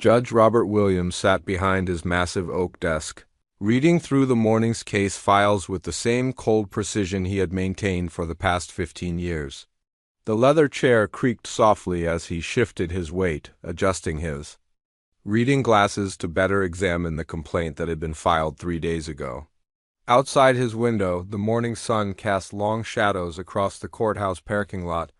Judge Robert Williams sat behind his massive oak desk, reading through the morning's case files with the same cold precision he had maintained for the past 15 years. The leather chair creaked softly as he shifted his weight, adjusting his reading glasses to better examine the complaint that had been filed 3 days ago. Outside his window, the morning sun cast long shadows across the courthouse parking lot,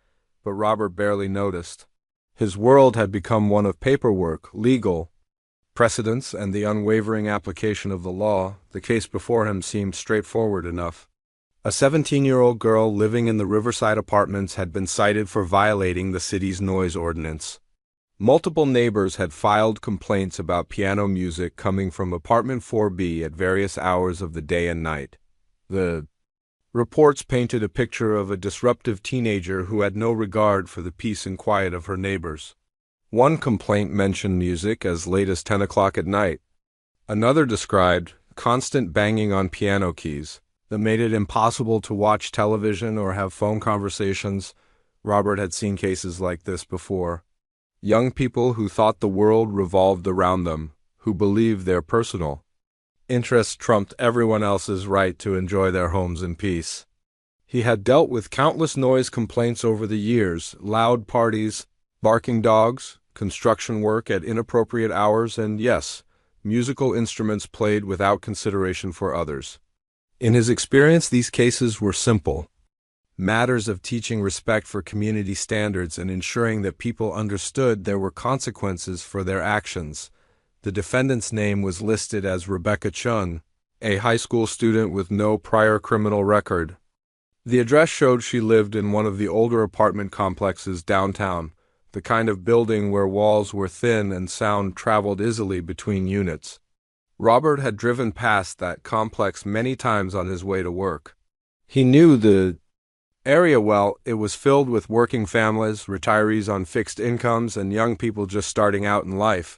but Robert barely noticed. His world had become one of paperwork, legal precedents, and the unwavering application of the law. The case before him seemed straightforward enough. A 17-year-old girl living in the Riverside apartments had been cited for violating the city's noise ordinance. Multiple neighbors had filed complaints about piano music coming from apartment 4B at various hours of the day and night. The reports painted a picture of a disruptive teenager who had no regard for the peace and quiet of her neighbors. One complaint mentioned music as late as 10 o'clock at night. Another described constant banging on piano keys that made it impossible to watch television or have phone conversations. Robert had seen cases like this before. Young people who thought the world revolved around them, who believed their personal interests trumped everyone else's right to enjoy their homes in peace. He had dealt with countless noise complaints over the years: loud parties, barking dogs, construction work at inappropriate hours, and yes, musical instruments played without consideration for others. In his experience, these cases were simple matters of teaching respect for community standards and ensuring that people understood there were consequences for their actions. The defendant's name was listed as Rebecca Chun, a high school student with no prior criminal record. The address showed she lived in one of the older apartment complexes downtown, the kind of building where walls were thin and sound traveled easily between units. Robert had driven past that complex many times on his way to work. He knew the area well. It was filled with working families, retirees on fixed incomes, and young people just starting out in life.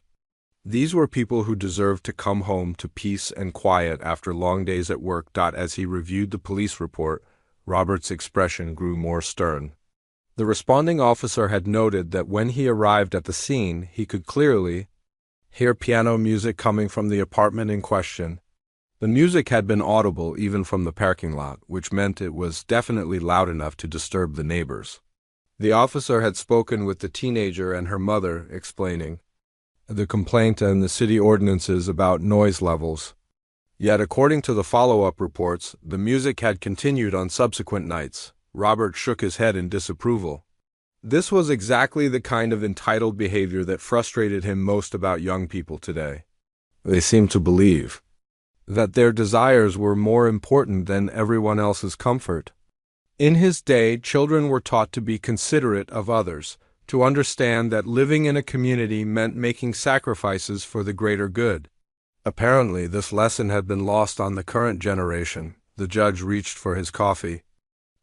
These were people who deserved to come home to peace and quiet after long days at work. As he reviewed the police report, Robert's expression grew more stern. The responding officer had noted that when he arrived at the scene, he could clearly hear piano music coming from the apartment in question. The music had been audible even from the parking lot, which meant it was definitely loud enough to disturb the neighbors. The officer had spoken with the teenager and her mother, explaining the complaint and the city ordinances about noise levels. Yet, according to the follow-up reports, the music had continued on subsequent nights. Robert shook his head in disapproval. This was exactly the kind of entitled behavior that frustrated him most about young people today. They seemed to believe that their desires were more important than everyone else's comfort. In his day, children were taught to be considerate of others, to understand that living in a community meant making sacrifices for the greater good. Apparently, this lesson had been lost on the current generation. The judge reached for his coffee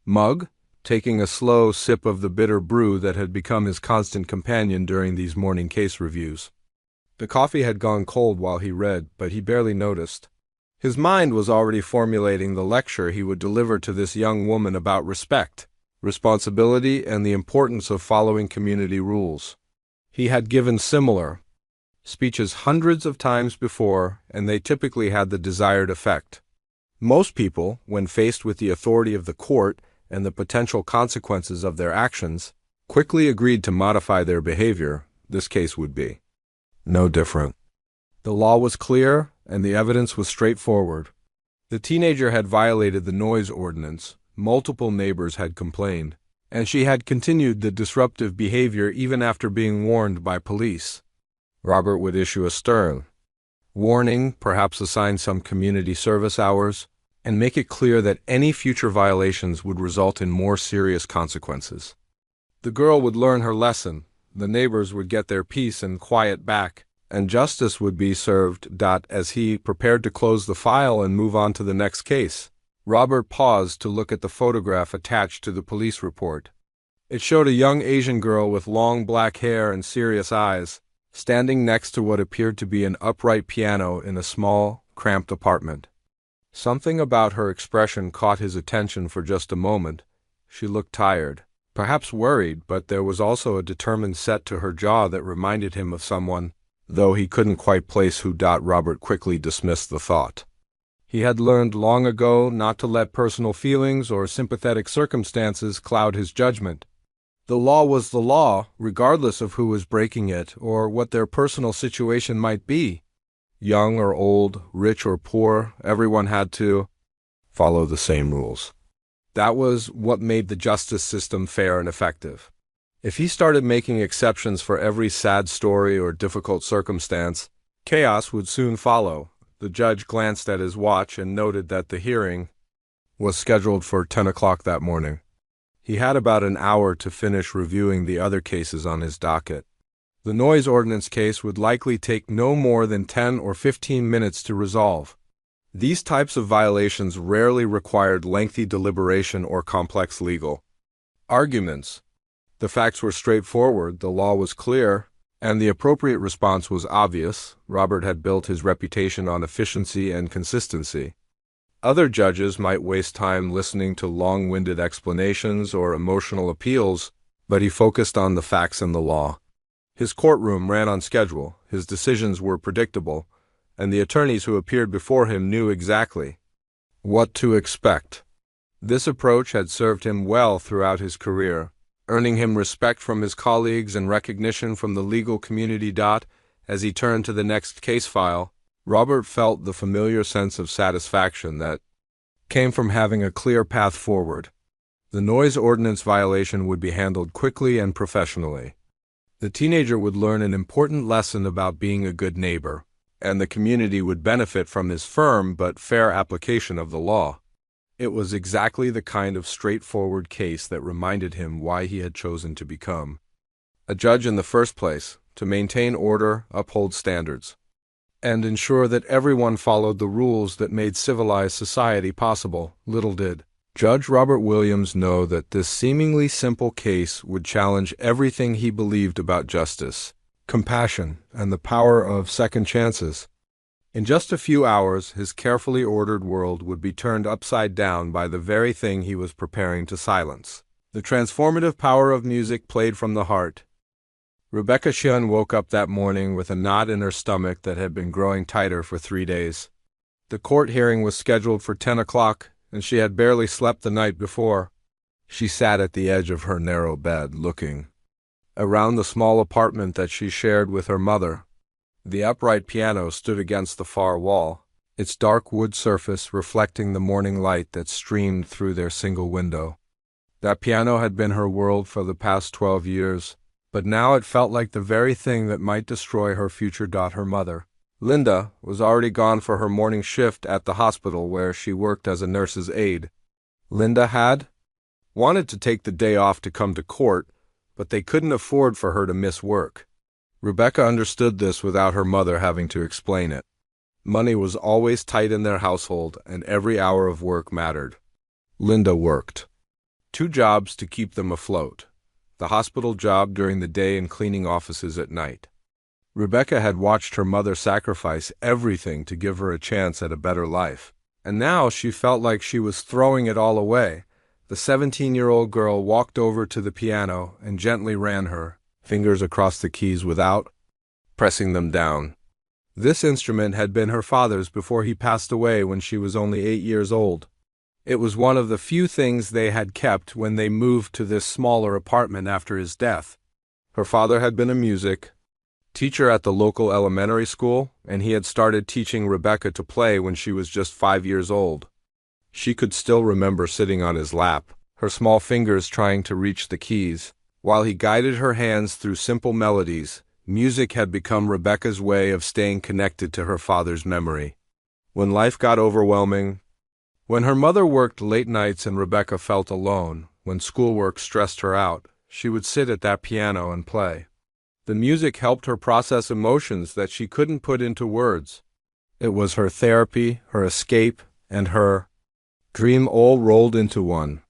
mug, taking a slow sip of the bitter brew that had become his constant companion during these morning case reviews. The coffee had gone cold while he read, but he barely noticed. His mind was already formulating the lecture he would deliver to this young woman about respect, responsibility, and the importance of following community rules. He had given similar speeches hundreds of times before, and they typically had the desired effect. Most people, when faced with the authority of the court and the potential consequences of their actions, quickly agreed to modify their behavior. This case would be no different. The law was clear, and the evidence was straightforward. The teenager had violated the noise ordinance, multiple neighbors had complained, and she had continued the disruptive behavior even after being warned by police. Robert would issue a stern warning, perhaps assign some community service hours, and make it clear that any future violations would result in more serious consequences. The girl would learn her lesson, the neighbors would get their peace and quiet back, and justice would be served. As he prepared to close the file and move on to the next case, Robert paused to look at the photograph attached to the police report. It showed a young Asian girl with long black hair and serious eyes, standing next to what appeared to be an upright piano in a small, cramped apartment. Something about her expression caught his attention for just a moment. She looked tired, perhaps worried, but there was also a determined set to her jaw that reminded him of someone Though he couldn't quite place who. Robert quickly dismissed the thought. He had learned long ago not to let personal feelings or sympathetic circumstances cloud his judgment. The law was the law, regardless of who was breaking it or what their personal situation might be. Young or old, rich or poor, everyone had to follow the same rules. That was what made the justice system fair and effective. If he started making exceptions for every sad story or difficult circumstance, chaos would soon follow. The judge glanced at his watch and noted that the hearing was scheduled for 10 o'clock that morning. He had about an hour to finish reviewing the other cases on his docket. The noise ordinance case would likely take no more than 10 or 15 minutes to resolve. These types of violations rarely required lengthy deliberation or complex legal arguments. The facts were straightforward, the law was clear, and the appropriate response was obvious. Robert had built his reputation on efficiency and consistency. Other judges might waste time listening to long-winded explanations or emotional appeals, but he focused on the facts and the law. His courtroom ran on schedule, his decisions were predictable, and the attorneys who appeared before him knew exactly what to expect. This approach had served him well throughout his career, earning him respect from his colleagues and recognition from the legal community. As he turned to the next case file, Robert felt the familiar sense of satisfaction that came from having a clear path forward. The noise ordinance violation would be handled quickly and professionally. The teenager would learn an important lesson about being a good neighbor, and the community would benefit from his firm but fair application of the law. It was exactly the kind of straightforward case that reminded him why he had chosen to become a judge in the first place, to maintain order, uphold standards, and ensure that everyone followed the rules that made civilized society possible. Little did Judge Robert Williams know that this seemingly simple case would challenge everything he believed about justice, compassion, and the power of second chances. In just a few hours, his carefully ordered world would be turned upside down by the very thing he was preparing to silence. The transformative power of music played from the heart. Rebecca Shun woke up that morning with a knot in her stomach that had been growing tighter for 3 days. The court hearing was scheduled for 10 o'clock, and she had barely slept the night before. She sat at the edge of her narrow bed, looking around the small apartment that she shared with her mother. The upright piano stood against the far wall, its dark wood surface reflecting the morning light that streamed through their single window. That piano had been her world for the past 12 years, but now it felt like the very thing that might destroy her future. Her mother, Linda, was already gone for her morning shift at the hospital where she worked as a nurse's aide. Linda had wanted to take the day off to come to court, but they couldn't afford for her to miss work. Rebecca understood this without her mother having to explain it. Money was always tight in their household, and every hour of work mattered. Linda worked 2 jobs to keep them afloat, the hospital job during the day and cleaning offices at night. Rebecca had watched her mother sacrifice everything to give her a chance at a better life, and now she felt like she was throwing it all away. The 17-year-old girl walked over to the piano and gently ran her fingers across the keys without pressing them down. This instrument had been her father's before he passed away when she was only 8 years old. It was one of the few things they had kept when they moved to this smaller apartment after his death. Her father had been a music teacher at the local elementary school, and he had started teaching Rebecca to play when she was just 5 years old. She could still remember sitting on his lap, her small fingers trying to reach the keys. While he guided her hands through simple melodies, music had become Rebecca's way of staying connected to her father's memory. When life got overwhelming, when her mother worked late nights and Rebecca felt alone, when schoolwork stressed her out, she would sit at that piano and play. The music helped her process emotions that she couldn't put into words. It was her therapy, her escape, and her dream all rolled into one.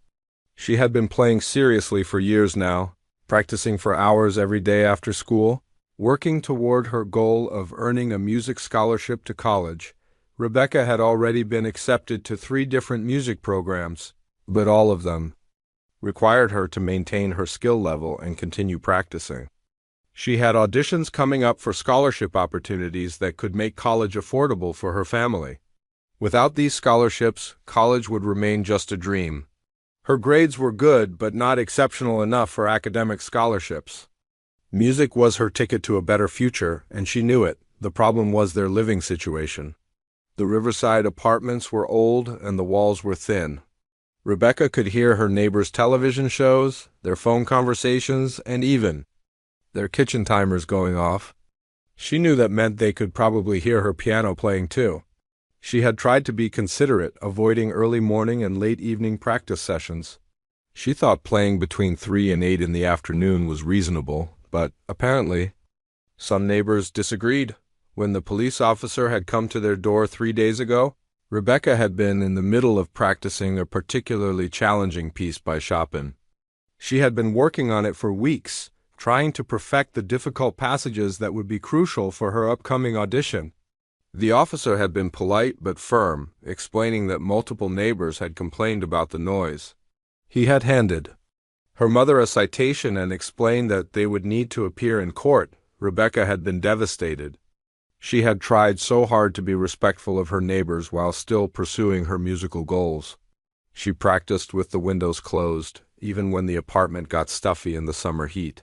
She had been playing seriously for years now, practicing for hours every day after school, working toward her goal of earning a music scholarship to college. Rebecca had already been accepted to 3 different music programs, but all of them required her to maintain her skill level and continue practicing. She had auditions coming up for scholarship opportunities that could make college affordable for her family. Without these scholarships, college would remain just a dream. Her grades were good, but not exceptional enough for academic scholarships. Music was her ticket to a better future, and she knew it. The problem was their living situation. The Riverside apartments were old and the walls were thin. Rebecca could hear her neighbors' television shows, their phone conversations, and even their kitchen timers going off. She knew that meant they could probably hear her piano playing too. She had tried to be considerate, avoiding early morning and late evening practice sessions. She thought playing between 3 and 8 in the afternoon was reasonable, but apparently some neighbors disagreed. When the police officer had come to their door 3 days ago, Rebecca had been in the middle of practicing a particularly challenging piece by Chopin. She had been working on it for weeks, trying to perfect the difficult passages that would be crucial for her upcoming audition. The officer had been polite but firm, explaining that multiple neighbors had complained about the noise. He had handed her mother a citation and explained that they would need to appear in court. Rebecca had been devastated. She had tried so hard to be respectful of her neighbors while still pursuing her musical goals. She practiced with the windows closed, even when the apartment got stuffy in the summer heat.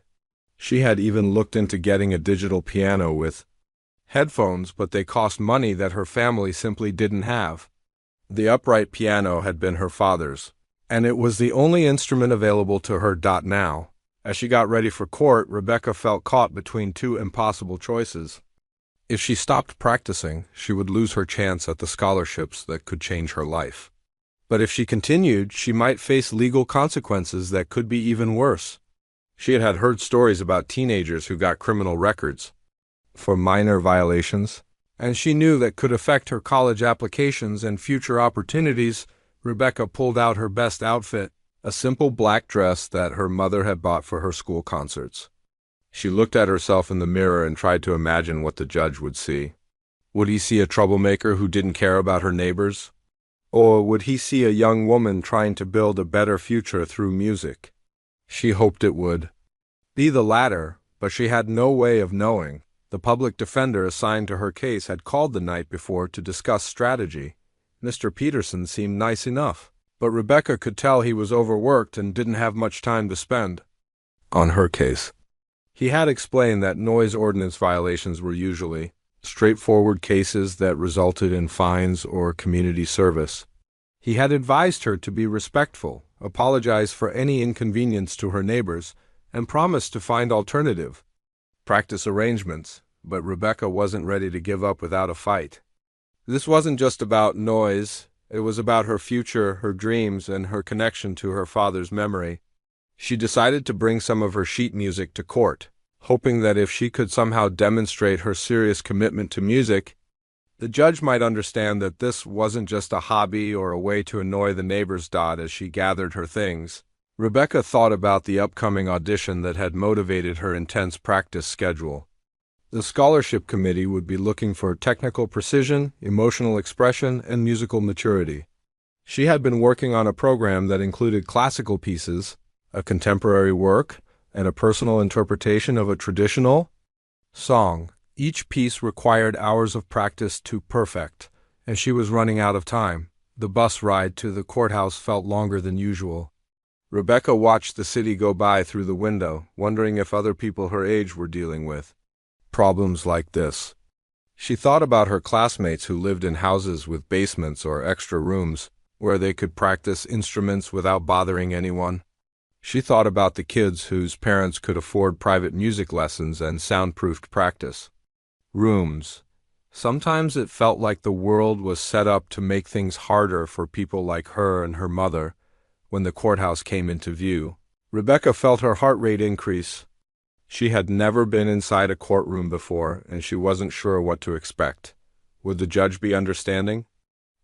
She had even looked into getting a digital piano with headphones, but they cost money that her family simply didn't have. The upright piano had been her father's, and it was the only instrument available to her. Now, as she got ready for court, Rebecca felt caught between two impossible choices. If she stopped practicing, she would lose her chance at the scholarships that could change her life. But if she continued, she might face legal consequences that could be even worse. She had heard stories about teenagers who got criminal records for minor violations, and she knew that could affect her college applications and future opportunities. Rebecca pulled out her best outfit, a simple black dress that her mother had bought for her school concerts. She looked at herself in the mirror and tried to imagine what the judge would see. Would he see a troublemaker who didn't care about her neighbors? Or would he see a young woman trying to build a better future through music? She hoped it would be the latter, but she had no way of knowing. The public defender assigned to her case had called the night before to discuss strategy. Mr. Peterson seemed nice enough, but Rebecca could tell he was overworked and didn't have much time to spend on her case. He had explained that noise ordinance violations were usually straightforward cases that resulted in fines or community service. He had advised her to be respectful, apologize for any inconvenience to her neighbors, and promise to find alternative practice arrangements, but Rebecca wasn't ready to give up without a fight. This wasn't just about noise, it was about her future, her dreams, and her connection to her father's memory. She decided to bring some of her sheet music to court, hoping that if she could somehow demonstrate her serious commitment to music, the judge might understand that this wasn't just a hobby or a way to annoy the neighbors. As she gathered her things, Rebecca thought about the upcoming audition that had motivated her intense practice schedule. The scholarship committee would be looking for technical precision, emotional expression, and musical maturity. She had been working on a program that included classical pieces, a contemporary work, and a personal interpretation of a traditional song. Each piece required hours of practice to perfect, and she was running out of time. The bus ride to the courthouse felt longer than usual. Rebecca watched the city go by through the window, wondering if other people her age were dealing with problems like this. She thought about her classmates who lived in houses with basements or extra rooms, where they could practice instruments without bothering anyone. She thought about the kids whose parents could afford private music lessons and soundproofed practice rooms. Sometimes it felt like the world was set up to make things harder for people like her and her mother. When the courthouse came into view, Rebecca felt her heart rate increase. She had never been inside a courtroom before, and she wasn't sure what to expect. Would the judge be understanding?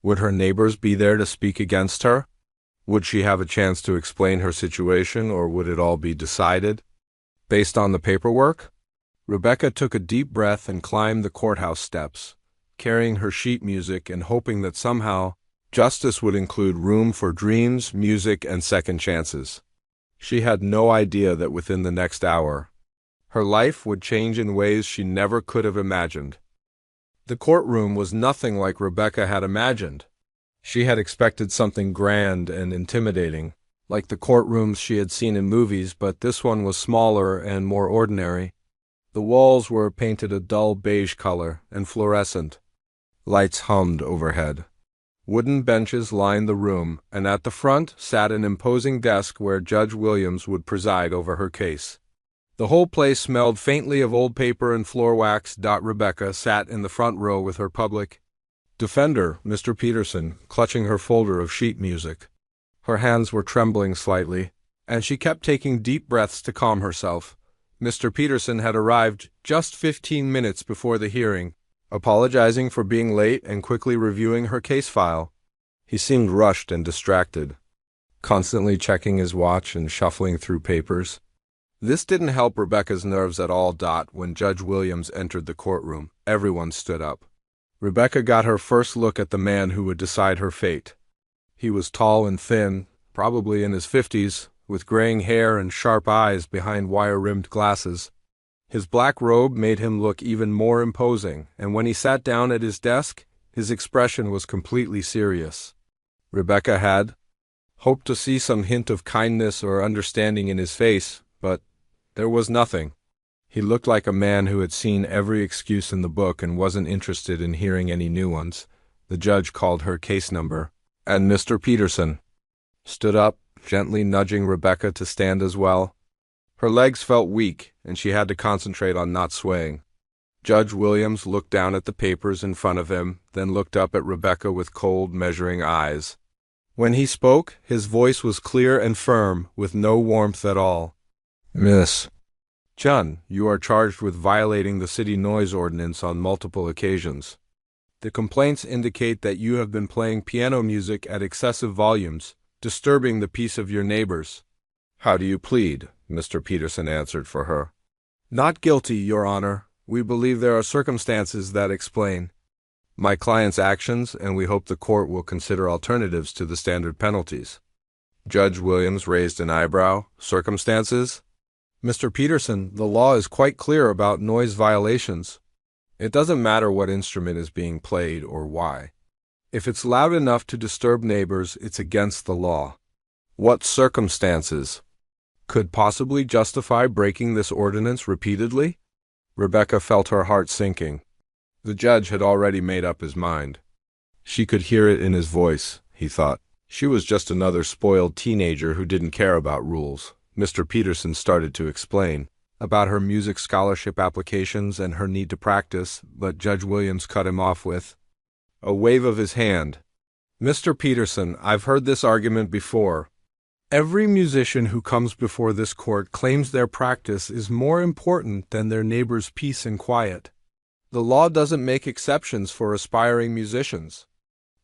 Would her neighbors be there to speak against her? Would she have a chance to explain her situation, or would it all be decided based on the paperwork? Rebecca took a deep breath and climbed the courthouse steps, carrying her sheet music and hoping that somehow justice would include room for dreams, music, and second chances. She had no idea that within the next hour, Her life would change in ways she never could have imagined. The courtroom was nothing like Rebecca had imagined. She had expected something grand and intimidating, like the courtrooms she had seen in movies, but this one was smaller and more ordinary. The walls were painted a dull beige color and fluorescent. Lights hummed overhead. Wooden benches lined the room, and at the front sat an imposing desk where Judge Williams would preside over her case. The whole place smelled faintly of old paper and floor wax. Rebecca sat in the front row with her public defender, Mr. Peterson, clutching her folder of sheet music. Her hands were trembling slightly, and she kept taking deep breaths to calm herself. Mr. Peterson had arrived just 15 minutes before the hearing, apologizing for being late and quickly reviewing her case file. He seemed rushed and distracted, constantly checking his watch and shuffling through papers. This didn't help Rebecca's nerves at all. When Judge Williams entered the courtroom, everyone stood up. Rebecca got her first look at the man who would decide her fate. He was tall and thin, probably in his 50s, with graying hair and sharp eyes behind wire-rimmed glasses. His black robe made him look even more imposing, and when he sat down at his desk, his expression was completely serious. Rebecca had hoped to see some hint of kindness or understanding in his face, but there was nothing. He looked like a man who had seen every excuse in the book and wasn't interested in hearing any new ones. The judge called her case number, and Mr. Peterson stood up, gently nudging Rebecca to stand as well. Her legs felt weak, and she had to concentrate on not swaying. Judge Williams looked down at the papers in front of him, then looked up at Rebecca with cold, measuring eyes. When he spoke, his voice was clear and firm, with no warmth at all. "Miss Chun, you are charged with violating the city noise ordinance on multiple occasions. The complaints indicate that you have been playing piano music at excessive volumes, disturbing the peace of your neighbors." "How do you plead?" Mr. Peterson answered for her. "Not guilty, Your Honor. We believe there are circumstances that explain my client's actions, and we hope the court will consider alternatives to the standard penalties." Judge Williams raised an eyebrow. "Circumstances?" "Mr. Peterson, the law is quite clear about noise violations. It doesn't matter what instrument is being played or why. If it's loud enough to disturb neighbors, it's against the law. What circumstances could possibly justify breaking this ordinance repeatedly?" Rebecca felt her heart sinking. The judge had already made up his mind. She could hear it in his voice, he thought. She was just another spoiled teenager who didn't care about rules. Mr. Peterson started to explain about her music scholarship applications and her need to practice, but Judge Williams cut him off with a wave of his hand. "Mr. Peterson, I've heard this argument before. Every musician who comes before this court claims their practice is more important than their neighbor's peace and quiet. The law doesn't make exceptions for aspiring musicians.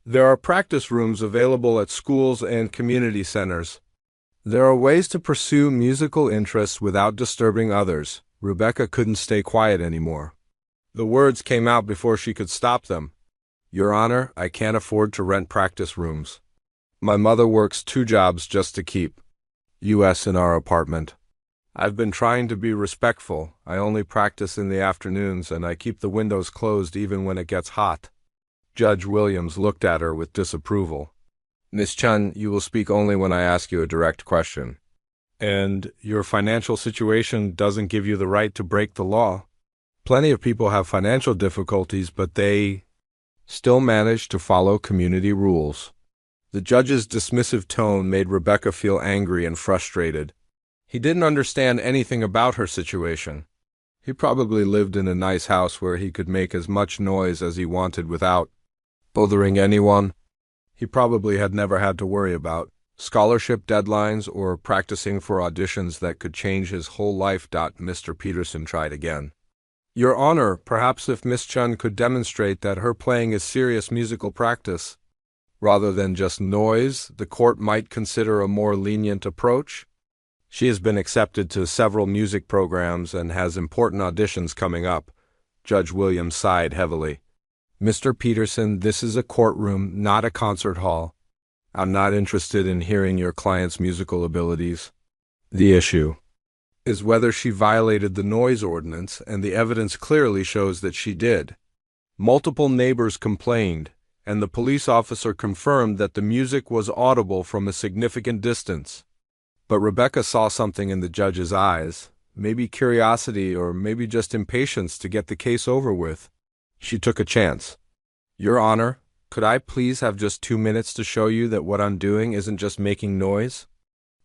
There are practice rooms available at schools and community centers. There are ways to pursue musical interests without disturbing others." Rebecca couldn't stay quiet anymore. The words came out before she could stop them. "Your Honor, I can't afford to rent practice rooms. My mother works 2 jobs just to keep us in our apartment. I've been trying to be respectful. I only practice in the afternoons, and I keep the windows closed even when it gets hot." Judge Williams looked at her with disapproval. "Miss Chun, you will speak only when I ask you a direct question. And your financial situation doesn't give you the right to break the law. Plenty of people have financial difficulties, but they still manage to follow community rules." The judge's dismissive tone made Rebecca feel angry and frustrated. He didn't understand anything about her situation. He probably lived in a nice house where he could make as much noise as he wanted without bothering anyone. He probably had never had to worry about scholarship deadlines or practicing for auditions that could change his whole life. Mr. Peterson tried again. "Your Honor, perhaps if Miss Chun could demonstrate that her playing is serious musical practice, rather than just noise, the court might consider a more lenient approach. She has been accepted to several music programs and has important auditions coming up." Judge Williams sighed heavily. "Mr. Peterson, this is a courtroom, not a concert hall. I'm not interested in hearing your client's musical abilities. The issue is whether she violated the noise ordinance, and the evidence clearly shows that she did. Multiple neighbors complained, and the police officer confirmed that the music was audible from a significant distance. But Rebecca saw something in the judge's eyes, maybe curiosity or maybe just impatience to get the case over with. She took a chance. "Your Honor, could I please have just 2 minutes to show you that what I'm doing isn't just making noise?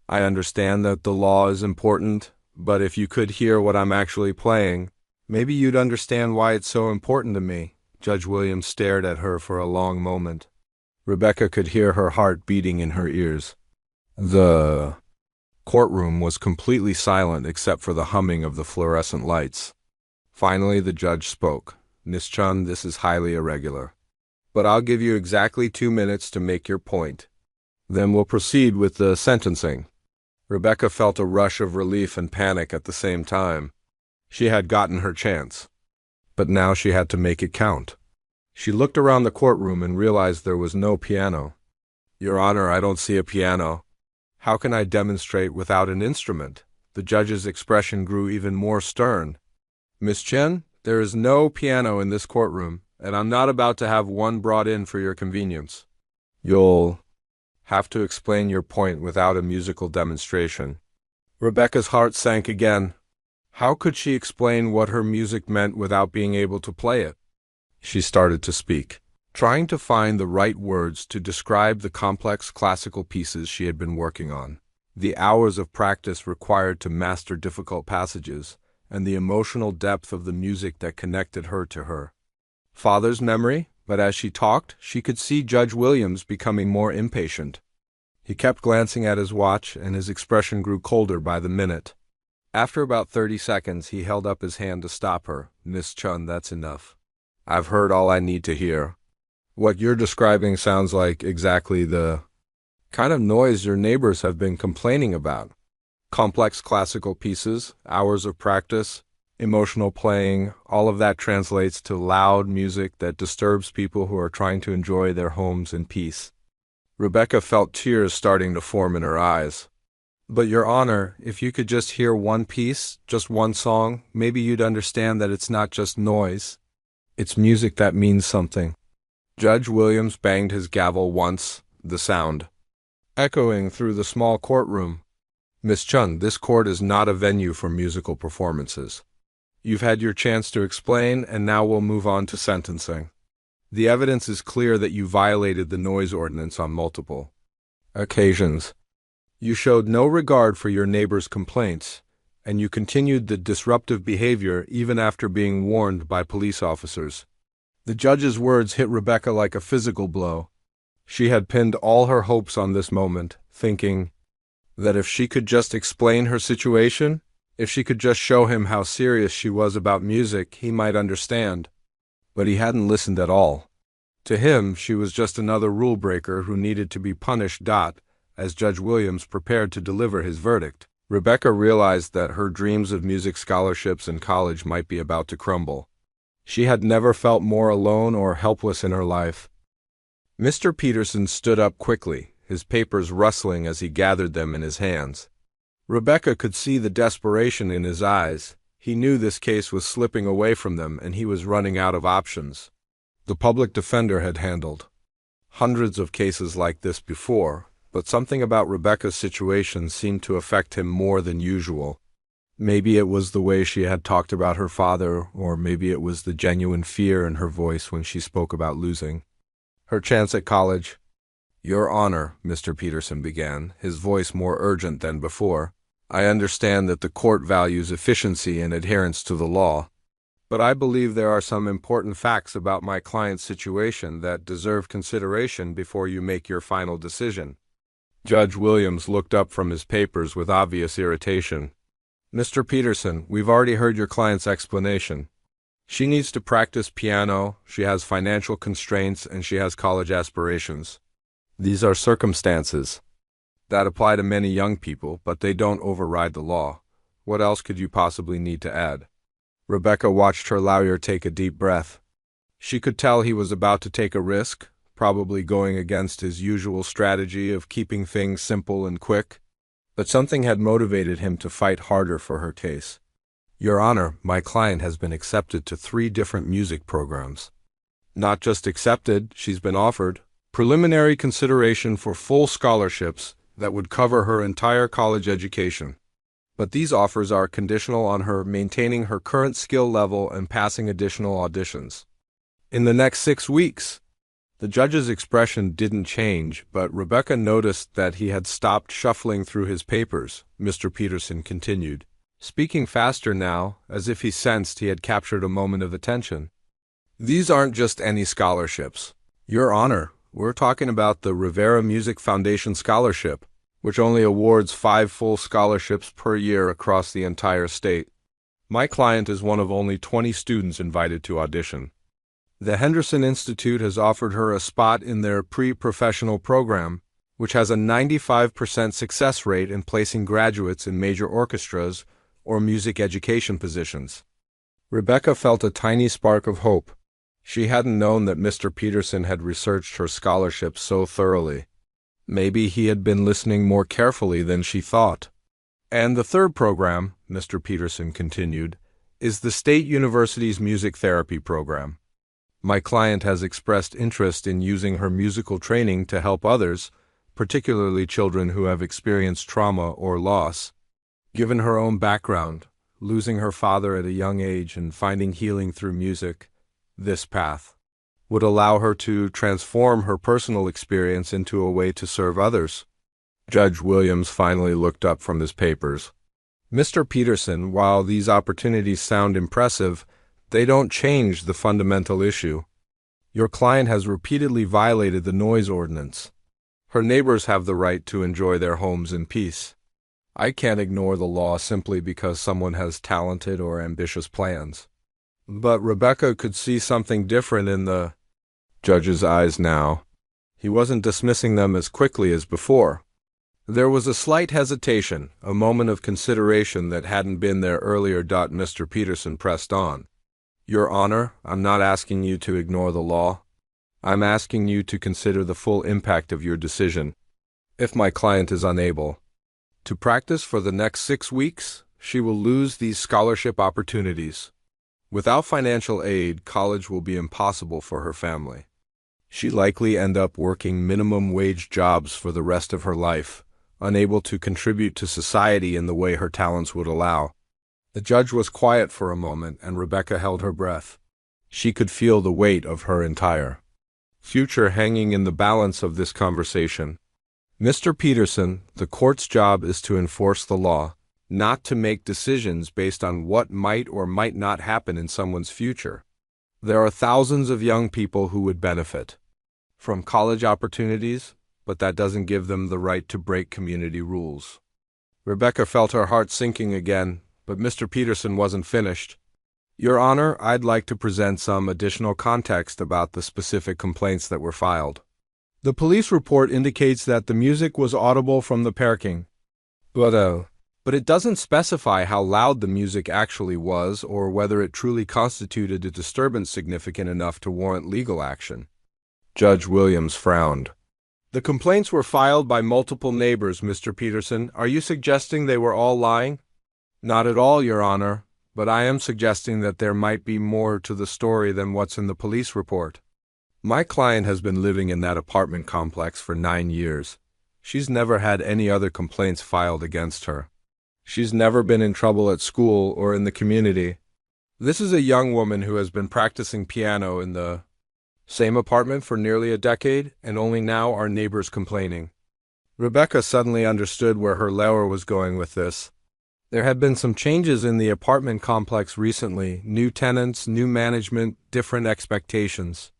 I understand that the law is important, but if you could hear what I'm actually playing, maybe you'd understand why it's so important to me." Judge Williams stared at her for a long moment. Rebecca could hear her heart beating in her ears. The courtroom was completely silent except for the humming of the fluorescent lights. Finally, the judge spoke. "Miss Chun, this is highly irregular, but I'll give you exactly 2 minutes to make your point. Then we'll proceed with the sentencing." Rebecca felt a rush of relief and panic at the same time. She had gotten her chance, but now she had to make it count. She looked around the courtroom and realized there was no piano. "Your Honor, I don't see a piano. How can I demonstrate without an instrument?" The judge's expression grew even more stern. "Miss Chen, there is no piano in this courtroom, and I'm not about to have one brought in for your convenience. You'll have to explain your point without a musical demonstration." Rebecca's heart sank again. How could she explain what her music meant without being able to play it? She started to speak, trying to find the right words to describe the complex classical pieces she had been working on, the hours of practice required to master difficult passages, and the emotional depth of the music that connected her to her father's memory. But as she talked, she could see Judge Williams becoming more impatient. He kept glancing at his watch, and his expression grew colder by the minute. After about 30 seconds, he held up his hand to stop her. "Miss Chun, that's enough. I've heard all I need to hear. What you're describing sounds like exactly the kind of noise your neighbors have been complaining about. Complex classical pieces, hours of practice, emotional playing, all of that translates to loud music that disturbs people who are trying to enjoy their homes in peace." Rebecca felt tears starting to form in her eyes. "But Your Honor, if you could just hear one piece, just one song, maybe you'd understand that it's not just noise. It's music that means something." Judge Williams banged his gavel once, the sound echoing through the small courtroom. "Miss Chun, this court is not a venue for musical performances. You've had your chance to explain, and now we'll move on to sentencing. The evidence is clear that you violated the noise ordinance on multiple occasions. You showed no regard for your neighbors' complaints, and you continued the disruptive behavior even after being warned by police officers." The judge's words hit Rebecca like a physical blow. She had pinned all her hopes on this moment, thinking that if she could just explain her situation, if she could just show him how serious she was about music, he might understand. But he hadn't listened at all. To him, she was just another rule breaker who needed to be punished. As Judge Williams prepared to deliver his verdict, Rebecca realized that her dreams of music scholarships in college might be about to crumble. She had never felt more alone or helpless in her life. Mr. Peterson stood up quickly, his papers rustling as he gathered them in his hands. Rebecca could see the desperation in his eyes. He knew this case was slipping away from them, and he was running out of options. The public defender had handled hundreds of cases like this before, but something about Rebecca's situation seemed to affect him more than usual. Maybe it was the way she had talked about her father, or maybe it was the genuine fear in her voice when she spoke about losing her chance at college. "Your Honor," Mr. Peterson began, his voice more urgent than before, "I understand that the court values efficiency and adherence to the law, but I believe there are some important facts about my client's situation that deserve consideration before you make your final decision." Judge Williams looked up from his papers with obvious irritation. "Mr. Peterson, we've already heard your client's explanation. She needs to practice piano, she has financial constraints, and she has college aspirations. These are circumstances that apply to many young people, but they don't override the law. What else could you possibly need to add?" Rebecca watched her lawyer take a deep breath. She could tell he was about to take a risk, probably going against his usual strategy of keeping things simple and quick. But something had motivated him to fight harder for her case. Your Honor, my client has been accepted to 3 different music programs. Not just accepted, she's been offered preliminary consideration for full scholarships that would cover her entire college education. But these offers are conditional on her maintaining her current skill level and passing additional auditions. In the next 6 weeks. The judge's expression didn't change, but Rebecca noticed that he had stopped shuffling through his papers. Mr. Peterson continued, speaking faster now, as if he sensed he had captured a moment of attention. These aren't just any scholarships. Your Honor, we're talking about the Rivera Music Foundation Scholarship, which only awards 5 full scholarships per year across the entire state. My client is one of only 20 students invited to audition. The Henderson Institute has offered her a spot in their pre-professional program, which has a 95% success rate in placing graduates in major orchestras or music education positions. Rebecca felt a tiny spark of hope. She hadn't known that Mr. Peterson had researched her scholarship so thoroughly. Maybe he had been listening more carefully than she thought. And the third program, Mr. Peterson continued, is the State University's music therapy program. My client has expressed interest in using her musical training to help others, particularly children who have experienced trauma or loss. Given her own background, losing her father at a young age and finding healing through music, this path would allow her to transform her personal experience into a way to serve others. Judge Williams finally looked up from his papers. Mr. Peterson, while these opportunities sound impressive, they don't change the fundamental issue. Your client has repeatedly violated the noise ordinance. Her neighbors have the right to enjoy their homes in peace. I can't ignore the law simply because someone has talented or ambitious plans. But Rebecca could see something different in the judge's eyes now. He wasn't dismissing them as quickly as before. There was a slight hesitation, a moment of consideration that hadn't been there earlier. Mr. Peterson pressed on. Your Honor, I'm not asking you to ignore the law. I'm asking you to consider the full impact of your decision. If my client is unable to practice for the next 6 weeks, she will lose these scholarship opportunities. Without financial aid, college will be impossible for her family. She'd likely end up working minimum wage jobs for the rest of her life, unable to contribute to society in the way her talents would allow. The judge was quiet for a moment, and Rebecca held her breath. She could feel the weight of her entire future hanging in the balance of this conversation. Mr. Peterson, the court's job is to enforce the law, not to make decisions based on what might or might not happen in someone's future. There are thousands of young people who would benefit from college opportunities, but that doesn't give them the right to break community rules. Rebecca felt her heart sinking again, but Mr. Peterson wasn't finished. Your Honor, I'd like to present some additional context about the specific complaints that were filed. The police report indicates that the music was audible from the parking. But it doesn't specify how loud the music actually was or whether it truly constituted a disturbance significant enough to warrant legal action. Judge Williams frowned. The complaints were filed by multiple neighbors, Mr. Peterson. Are you suggesting they were all lying? Not at all, Your Honor, but I am suggesting that there might be more to the story than what's in the police report. My client has been living in that apartment complex for 9 years. She's never had any other complaints filed against her. She's never been in trouble at school or in the community. This is a young woman who has been practicing piano in the same apartment for nearly a decade, and only now are neighbors complaining. Rebecca suddenly understood where her lawyer was going with this. There had been some changes in the apartment complex recently, new tenants, new management, different expectations.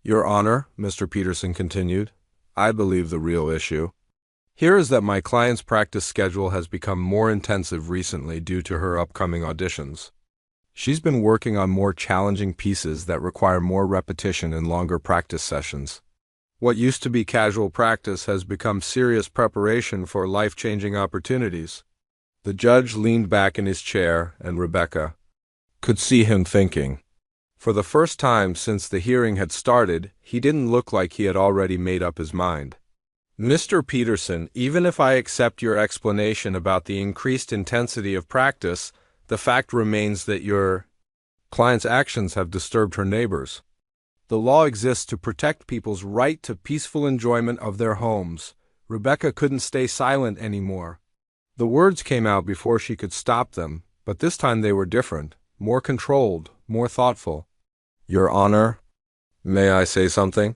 Your Honor, Mr. Peterson continued, I believe the real issue here is that my client's practice schedule has become more intensive recently due to her upcoming auditions. She's been working on more challenging pieces that require more repetition and longer practice sessions. What used to be casual practice has become serious preparation for life-changing opportunities. The judge leaned back in his chair, and Rebecca could see him thinking. For the first time since the hearing had started, he didn't look like he had already made up his mind. Mr. Peterson, even if I accept your explanation about the increased intensity of practice, the fact remains that your client's actions have disturbed her neighbors. The law exists to protect people's right to peaceful enjoyment of their homes. Rebecca couldn't stay silent anymore. The words came out before she could stop them, but this time they were different, more controlled, more thoughtful. Your Honor, may I say something?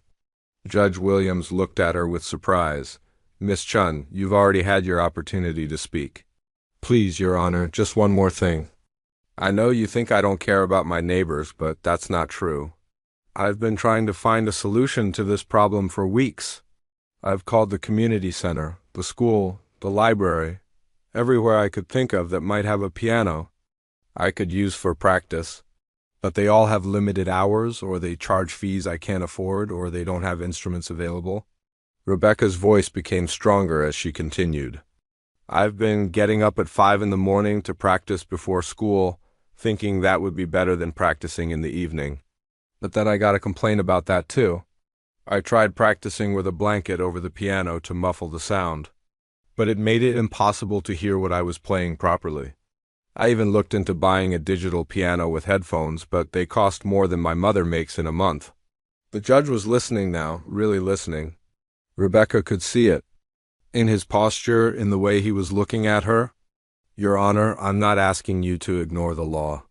Judge Williams looked at her with surprise. Miss Chun, you've already had your opportunity to speak. Please, Your Honor, just one more thing. I know you think I don't care about my neighbors, but that's not true. I've been trying to find a solution to this problem for weeks. I've called the community center, the school, the library, everywhere I could think of that might have a piano I could use for practice. But they all have limited hours, or they charge fees I can't afford, or they don't have instruments available. Rebecca's voice became stronger as she continued. I've been getting up at 5 in the morning to practice before school, thinking that would be better than practicing in the evening. But then I got a complaint about that too. I tried practicing with a blanket over the piano to muffle the sound, but it made it impossible to hear what I was playing properly. I even looked into buying a digital piano with headphones, but they cost more than my mother makes in a month. The judge was listening now, really listening. Rebecca could see it. In his posture, in the way he was looking at her. Your Honor, I'm not asking you to ignore the law.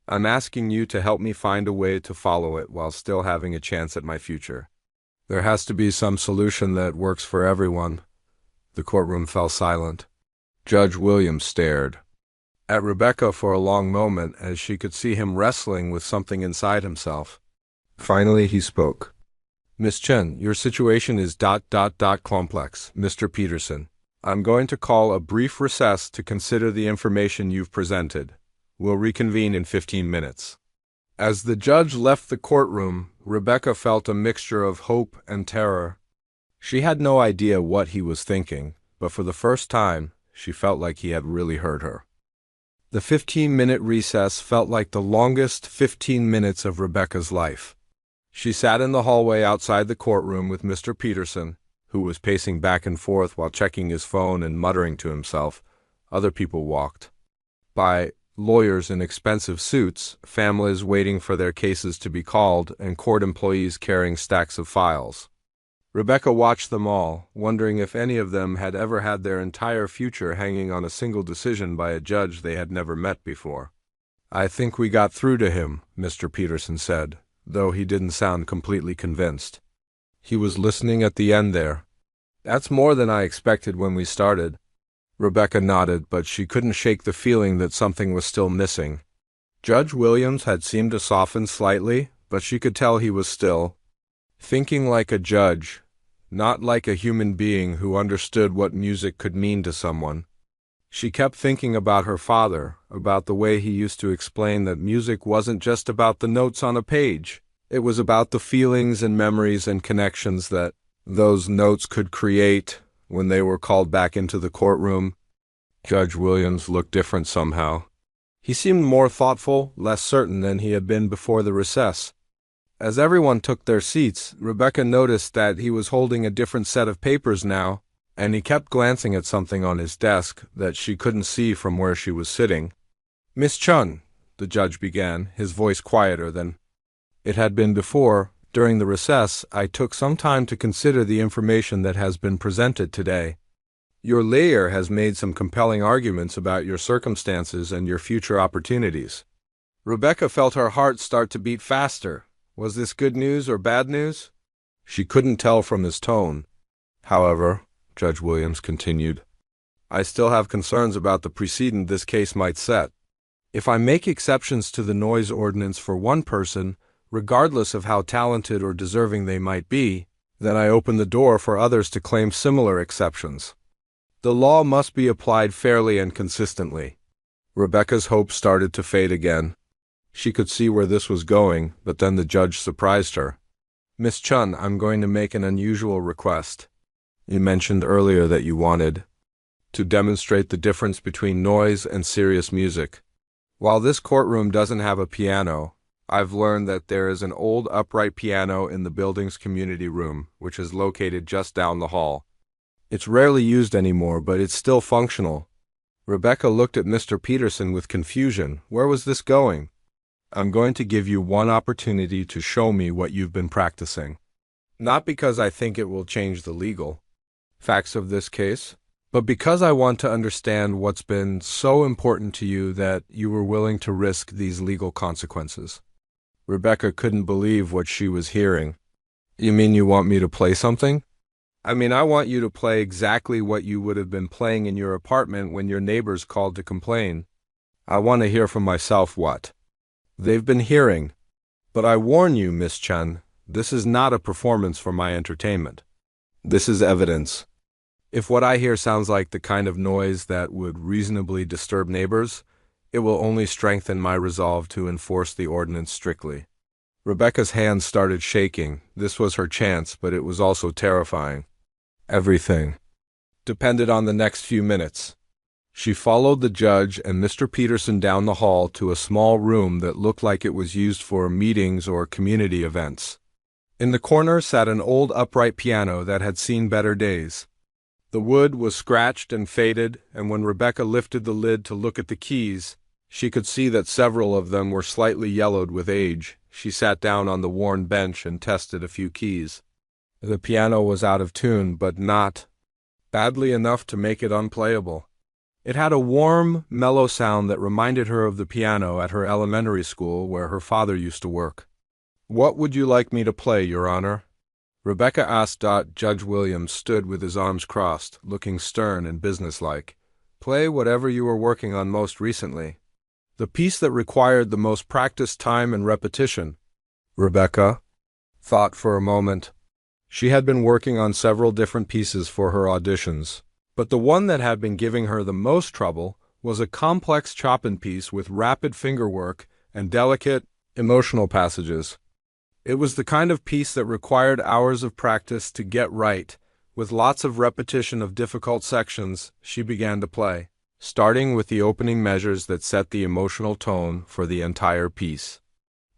I'm asking you to help me find a way to follow it while still having a chance at my future. There has to be some solution that works for everyone. The courtroom fell silent. Judge Williams stared at Rebecca for a long moment as she could see him wrestling with something inside himself. Finally he spoke. Miss Chen, your situation is ... complex, Mr. Peterson. I'm going to call a brief recess to consider the information you've presented. We'll reconvene in 15 minutes. As the judge left the courtroom, Rebecca felt a mixture of hope and terror. She had no idea what he was thinking, but for the first time, she felt like he had really heard her. The 15-minute recess felt like the longest 15 minutes of Rebecca's life. She sat in the hallway outside the courtroom with Mr. Peterson, who was pacing back and forth while checking his phone and muttering to himself. Other people walked by, lawyers in expensive suits, families waiting for their cases to be called, and court employees carrying stacks of files. Rebecca watched them all, wondering if any of them had ever had their entire future hanging on a single decision by a judge they had never met before. I think we got through to him, Mr. Peterson said, though he didn't sound completely convinced. He was listening at the end there. That's more than I expected when we started. Rebecca nodded, but she couldn't shake the feeling that something was still missing. Judge Williams had seemed to soften slightly, but she could tell he was still thinking like a judge, not like a human being who understood what music could mean to someone. She kept thinking about her father, about the way he used to explain that music wasn't just about the notes on a page. It was about the feelings and memories and connections that those notes could create when they were called back into the courtroom. Judge Williams looked different somehow. He seemed more thoughtful, less certain than he had been before the recess. As everyone took their seats, Rebecca noticed that he was holding a different set of papers now, and he kept glancing at something on his desk that she couldn't see from where she was sitting. Miss Chun, the judge began, his voice quieter than it had been before. During the recess, I took some time to consider the information that has been presented today. Your lawyer has made some compelling arguments about your circumstances and your future opportunities. Rebecca felt her heart start to beat faster. Was this good news or bad news? She couldn't tell from his tone. However, Judge Williams continued, I still have concerns about the precedent this case might set. If I make exceptions to the noise ordinance for one person, regardless of how talented or deserving they might be, then I open the door for others to claim similar exceptions. The law must be applied fairly and consistently. Rebecca's hope started to fade again. She could see where this was going, but then the judge surprised her. Miss Chun, I'm going to make an unusual request. You mentioned earlier that you wanted to demonstrate the difference between noise and serious music. While this courtroom doesn't have a piano, I've learned that there is an old upright piano in the building's community room, which is located just down the hall. It's rarely used anymore, but it's still functional. Rebecca looked at Mr. Peterson with confusion. Where was this going? I'm going to give you one opportunity to show me what you've been practicing. Not because I think it will change the legal facts of this case, but because I want to understand what's been so important to you that you were willing to risk these legal consequences. Rebecca couldn't believe what she was hearing. You mean you want me to play something? I mean, I want you to play exactly what you would have been playing in your apartment when your neighbors called to complain. I want to hear from myself what they've been hearing. But I warn you, Miss Chen, this is not a performance for my entertainment. This is evidence. If what I hear sounds like the kind of noise that would reasonably disturb neighbors, it will only strengthen my resolve to enforce the ordinance strictly. Rebecca's hands started shaking. This was her chance, but it was also terrifying. Everything depended on the next few minutes. She followed the judge and Mr. Peterson down the hall to a small room that looked like it was used for meetings or community events. In the corner sat an old upright piano that had seen better days. The wood was scratched and faded, and when Rebecca lifted the lid to look at the keys, she could see that several of them were slightly yellowed with age. She sat down on the worn bench and tested a few keys. The piano was out of tune, but not badly enough to make it unplayable. It had a warm, mellow sound that reminded her of the piano at her elementary school where her father used to work. What would you like me to play, Your Honor? Rebecca asked. Judge Williams stood with his arms crossed, looking stern and businesslike. Play whatever you were working on most recently. The piece that required the most practice, time, and repetition. Rebecca thought for a moment. She had been working on several different pieces for her auditions, but the one that had been giving her the most trouble was a complex Chopin piece with rapid fingerwork and delicate, emotional passages. It was the kind of piece that required hours of practice to get right. With lots of repetition of difficult sections, she began to play, starting with the opening measures that set the emotional tone for the entire piece.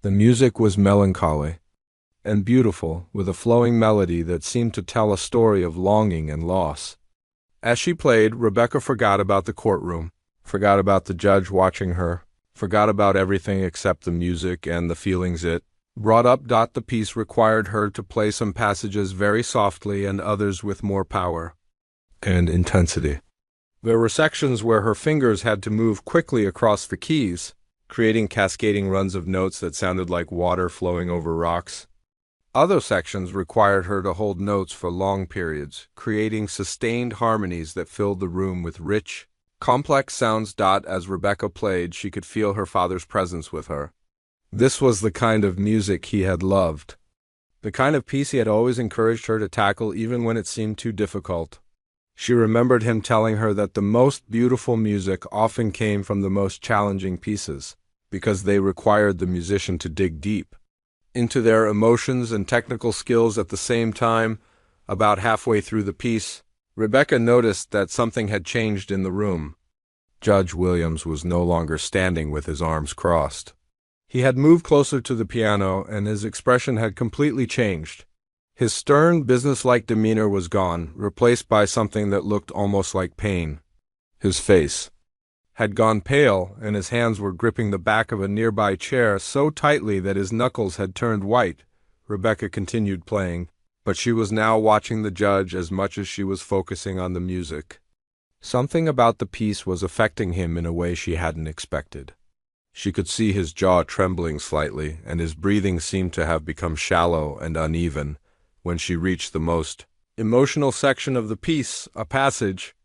The music was melancholy and beautiful, with a flowing melody that seemed to tell a story of longing and loss. As she played, Rebecca forgot about the courtroom, forgot about the judge watching her, forgot about everything except the music and the feelings it brought up. The piece required her to play some passages very softly and others with more power and intensity. There were sections where her fingers had to move quickly across the keys, creating cascading runs of notes that sounded like water flowing over rocks. Other sections required her to hold notes for long periods, creating sustained harmonies that filled the room with rich, complex sounds. As Rebecca played, she could feel her father's presence with her. This was the kind of music he had loved, the kind of piece he had always encouraged her to tackle even when it seemed too difficult. She remembered him telling her that the most beautiful music often came from the most challenging pieces, because they required the musician to dig deep into their emotions and technical skills at the same time. About halfway through the piece, Rebecca noticed that something had changed in the room. Judge Williams was no longer standing with his arms crossed. He had moved closer to the piano, and his expression had completely changed. His stern, businesslike demeanor was gone, replaced by something that looked almost like pain. His face had gone pale, and his hands were gripping the back of a nearby chair so tightly that his knuckles had turned white. Rebecca continued playing, but she was now watching the judge as much as she was focusing on the music. Something about the piece was affecting him in a way she hadn't expected. She could see his jaw trembling slightly, and his breathing seemed to have become shallow and uneven. When she reached the most emotional section of the piece, a passage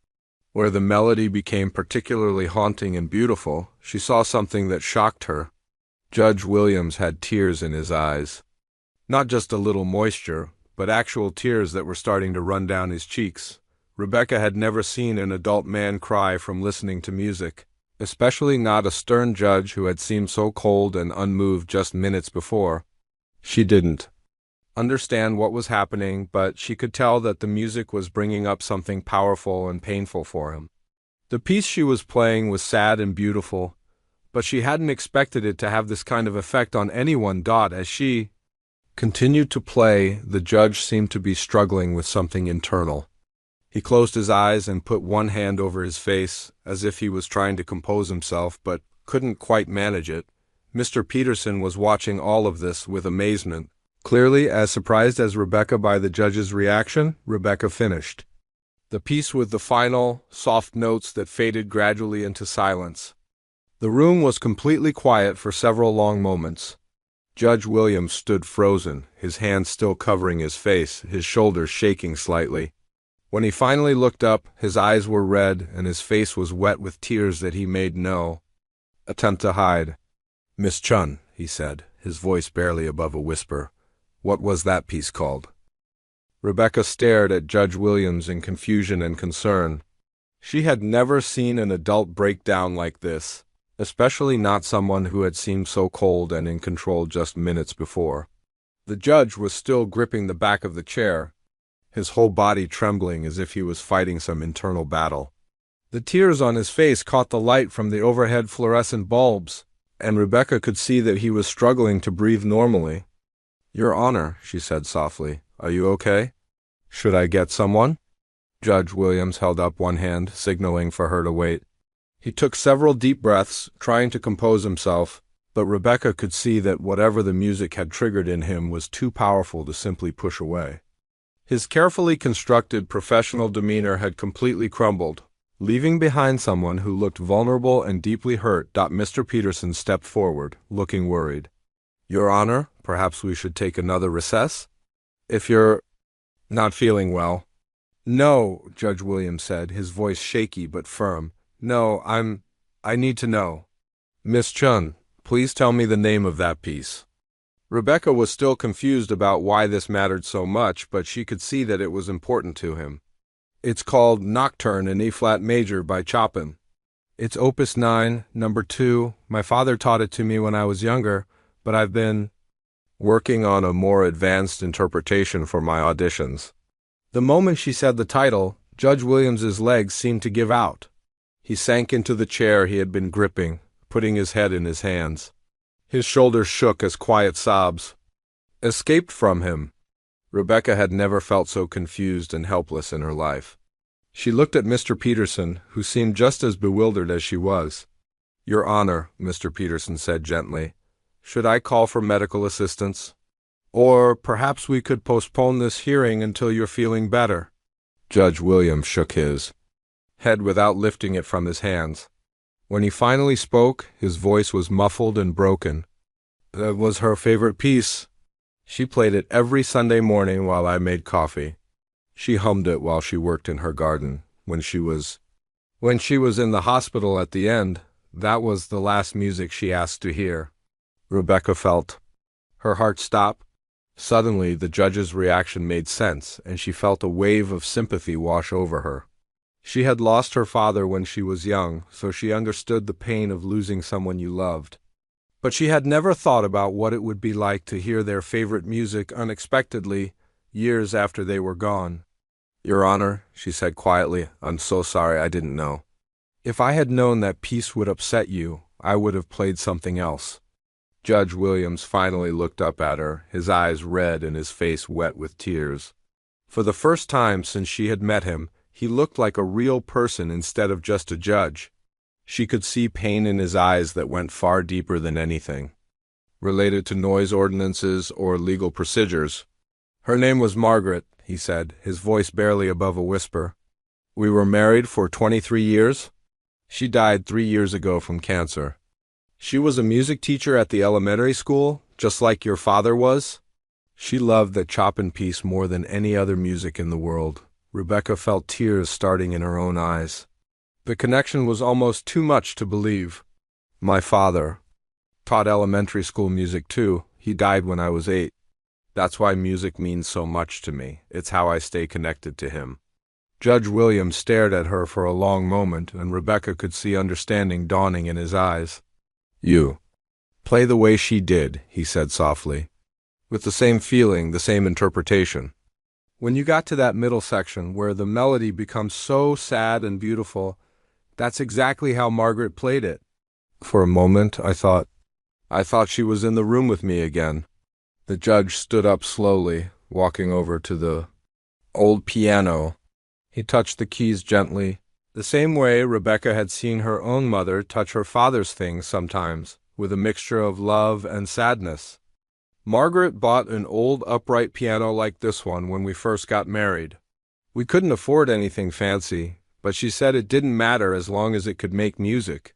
where the melody became particularly haunting and beautiful, she saw something that shocked her. Judge Williams had tears in his eyes. Not just a little moisture, but actual tears that were starting to run down his cheeks. Rebecca had never seen an adult man cry from listening to music, especially not a stern judge who had seemed so cold and unmoved just minutes before. She didn't understand what was happening, but she could tell that the music was bringing up something powerful and painful for him. The piece she was playing was sad and beautiful, but she hadn't expected it to have this kind of effect on anyone. As she continued to play, the judge seemed to be struggling with something internal. He closed his eyes and put one hand over his face, as if he was trying to compose himself, but couldn't quite manage it. Mr. Peterson was watching all of this with amazement. Clearly as surprised as Rebecca by the judge's reaction, Rebecca finished the piece with the final, soft notes that faded gradually into silence. The room was completely quiet for several long moments. Judge Williams stood frozen, his hands still covering his face, his shoulders shaking slightly. When he finally looked up, his eyes were red and his face was wet with tears that he made no attempt to hide. "Miss Chun," he said, his voice barely above a whisper, "what was that piece called?" Rebecca stared at Judge Williams in confusion and concern. She had never seen an adult break down like this, especially not someone who had seemed so cold and in control just minutes before. The judge was still gripping the back of the chair, his whole body trembling as if he was fighting some internal battle. The tears on his face caught the light from the overhead fluorescent bulbs, and Rebecca could see that he was struggling to breathe normally. "Your Honor," she said softly, "are you okay? Should I get someone?" Judge Williams held up one hand, signaling for her to wait. He took several deep breaths, trying to compose himself, but Rebecca could see that whatever the music had triggered in him was too powerful to simply push away. His carefully constructed professional demeanor had completely crumbled, leaving behind someone who looked vulnerable and deeply hurt. Mr. Peterson stepped forward, looking worried. "Your Honor, perhaps we should take another recess? If you're not feeling well." "No," Judge Williams said, his voice shaky but firm. "No, I need to know. Miss Chun, please tell me the name of that piece." Rebecca was still confused about why this mattered so much, but she could see that it was important to him. "It's called Nocturne in E-flat major by Chopin. It's Opus 9, number 2. My father taught it to me when I was younger, but I've been working on a more advanced interpretation for my auditions." The moment she said the title, Judge Williams's legs seemed to give out. He sank into the chair he had been gripping, putting his head in his hands. His shoulders shook as quiet sobs escaped from him. Rebecca had never felt so confused and helpless in her life. She looked at Mr. Peterson, who seemed just as bewildered as she was. "Your Honor," Mr. Peterson said gently, "should I call for medical assistance? Or perhaps we could postpone this hearing until you're feeling better." Judge Williams shook his head without lifting it from his hands. When he finally spoke, his voice was muffled and broken. "That was her favorite piece. She played it every Sunday morning while I made coffee. She hummed it while she worked in her garden. When she was in the hospital at the end, that was the last music she asked to hear." Rebecca felt her heart stop. Suddenly, the judge's reaction made sense, and she felt a wave of sympathy wash over her. She had lost her father when she was young, so she understood the pain of losing someone you loved. But she had never thought about what it would be like to hear their favorite music unexpectedly, years after they were gone. "Your Honor," she said quietly, "I'm so sorry, I didn't know. If I had known that piece would upset you, I would have played something else." Judge Williams finally looked up at her, his eyes red and his face wet with tears. For the first time since she had met him, he looked like a real person instead of just a judge. She could see pain in his eyes that went far deeper than anything related to noise ordinances or legal procedures. "Her name was Margaret," he said, his voice barely above a whisper. "We were married for 23 years. She died 3 years ago from cancer. She was a music teacher at the elementary school, just like your father was. She loved that Chopin piece more than any other music in the world." Rebecca felt tears starting in her own eyes. The connection was almost too much to believe. "My father taught elementary school music too. He died when I was 8. That's why music means so much to me. It's how I stay connected to him." Judge Williams stared at her for a long moment, and Rebecca could see understanding dawning in his eyes. "You play the way she did," he said softly, "with the same feeling, the same interpretation. When you got to that middle section where the melody becomes so sad and beautiful, that's exactly how Margaret played it. For a moment, I thought she was in the room with me again." The judge stood up slowly, walking over to the old piano He touched the keys gently, the same way Rebecca had seen her own mother touch her father's things sometimes, with a mixture of love and sadness. Margaret bought an old upright piano like this one when we first got married. We couldn't afford anything fancy, but she said it didn't matter as long as it could make music.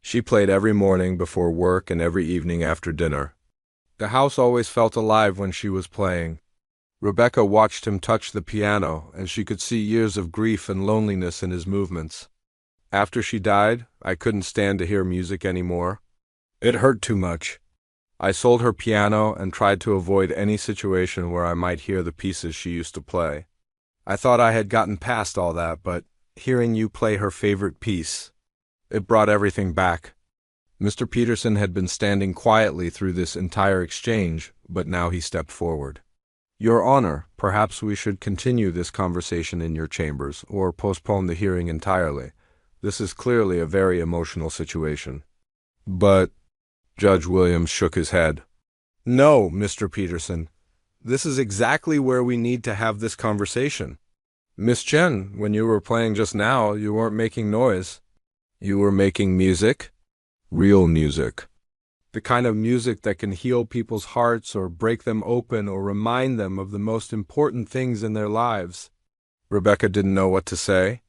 She played every morning before work and every evening after dinner. The house always felt alive when she was playing. Rebecca watched him touch the piano, and she could see years of grief and loneliness in his movements. After she died, I couldn't stand to hear music anymore. It hurt too much. I sold her piano and tried to avoid any situation where I might hear the pieces she used to play. I thought I had gotten past all that, but hearing you play her favorite piece, it brought everything back. Mr. Peterson had been standing quietly through this entire exchange, but now he stepped forward. Your Honor, perhaps we should continue this conversation in your chambers, or postpone the hearing entirely. This is clearly a very emotional situation. But Judge Williams shook his head. No, Mr. Peterson. This is exactly where we need to have this conversation. Miss Chen, when you were playing just now, you weren't making noise. You were making music? Real music. The kind of music that can heal people's hearts or break them open or remind them of the most important things in their lives. Rebecca didn't know what to say.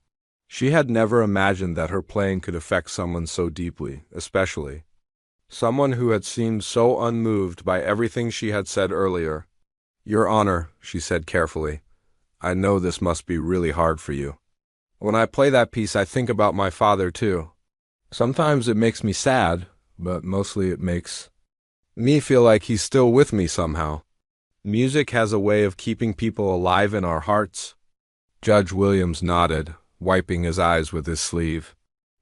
She had never imagined that her playing could affect someone so deeply, especially someone who had seemed so unmoved by everything she had said earlier. Your Honor, she said carefully, I know this must be really hard for you. When I play that piece, I think about my father, too. Sometimes it makes me sad, but mostly it makes me feel like he's still with me somehow. Music has a way of keeping people alive in our hearts. Judge Williams nodded, wiping his eyes with his sleeve.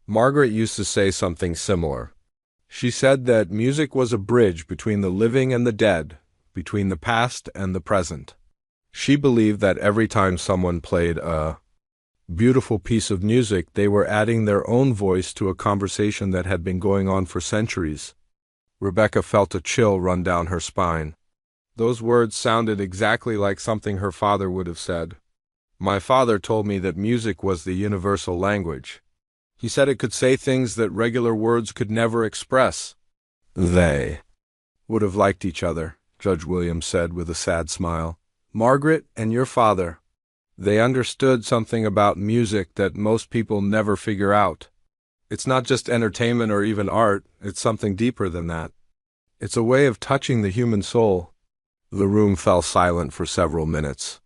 Margaret used to say something similar. She said that music was a bridge between the living and the dead, between the past and the present. She believed that every time someone played a beautiful piece of music, they were adding their own voice to a conversation that had been going on for centuries. Rebecca felt a chill run down her spine. Those words sounded exactly like something her father would have said. My father told me that music was the universal language. He said it could say things that regular words could never express. They would have liked each other, Judge Williams said with a sad smile. Margaret and your father. They understood something about music that most people never figure out. It's not just entertainment or even art, it's something deeper than that. It's a way of touching the human soul. The room fell silent for several minutes.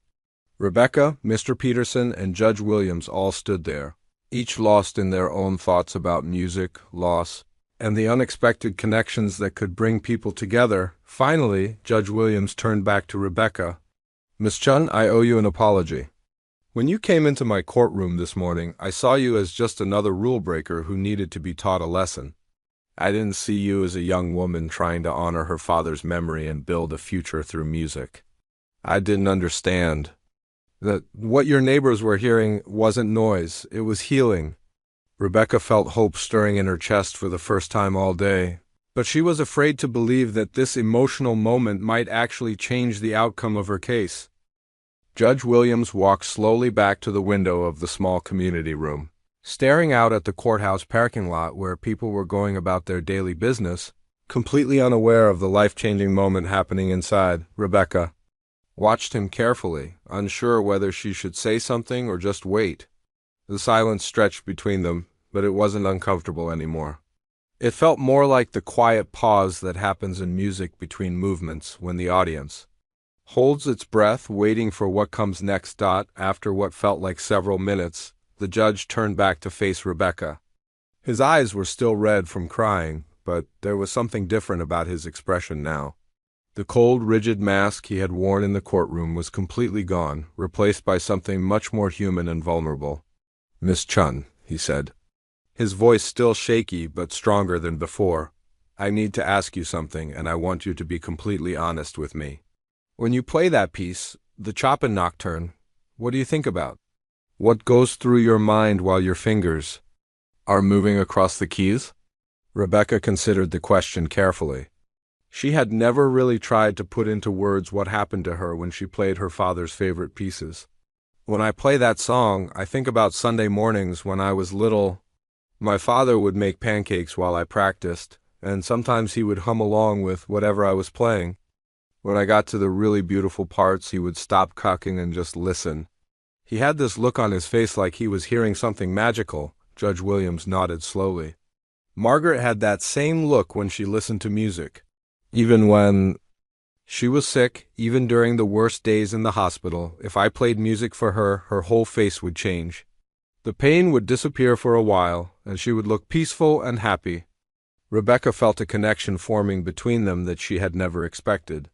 Rebecca, Mr. Peterson, and Judge Williams all stood there, each lost in their own thoughts about music, loss, and the unexpected connections that could bring people together. Finally, Judge Williams turned back to Rebecca. Miss Chun, I owe you an apology. When you came into my courtroom this morning, I saw you as just another rule breaker who needed to be taught a lesson. I didn't see you as a young woman trying to honor her father's memory and build a future through music. I didn't understand that what your neighbors were hearing wasn't noise, it was healing. Rebecca felt hope stirring in her chest for the first time all day, but she was afraid to believe that this emotional moment might actually change the outcome of her case. Judge Williams walked slowly back to the window of the small community room. Staring out at the courthouse parking lot where people were going about their daily business, completely unaware of the life-changing moment happening inside, Rebecca watched him carefully, unsure whether she should say something or just wait. The silence stretched between them, but it wasn't uncomfortable anymore. It felt more like the quiet pause that happens in music between movements when the audience holds its breath, waiting for what comes next. After what felt like several minutes, the judge turned back to face Rebecca. His eyes were still red from crying, but there was something different about his expression now. The cold, rigid mask he had worn in the courtroom was completely gone, replaced by something much more human and vulnerable. Miss Chun, he said, his voice still shaky but stronger than before. I need to ask you something, and I want you to be completely honest with me. When you play that piece, the Chopin Nocturne, what do you think about? What goes through your mind while your fingers are moving across the keys? Rebecca considered the question carefully. She had never really tried to put into words what happened to her when she played her father's favorite pieces. When I play that song, I think about Sunday mornings when I was little. My father would make pancakes while I practiced, and sometimes he would hum along with whatever I was playing. When I got to the really beautiful parts, he would stop cooking and just listen. He had this look on his face like he was hearing something magical. Judge Williams nodded slowly. Margaret had that same look when she listened to music. Even when she was sick, even during the worst days in the hospital, if I played music for her, her whole face would change. The pain would disappear for a while, and she would look peaceful and happy. Rebecca felt a connection forming between them that she had never expected.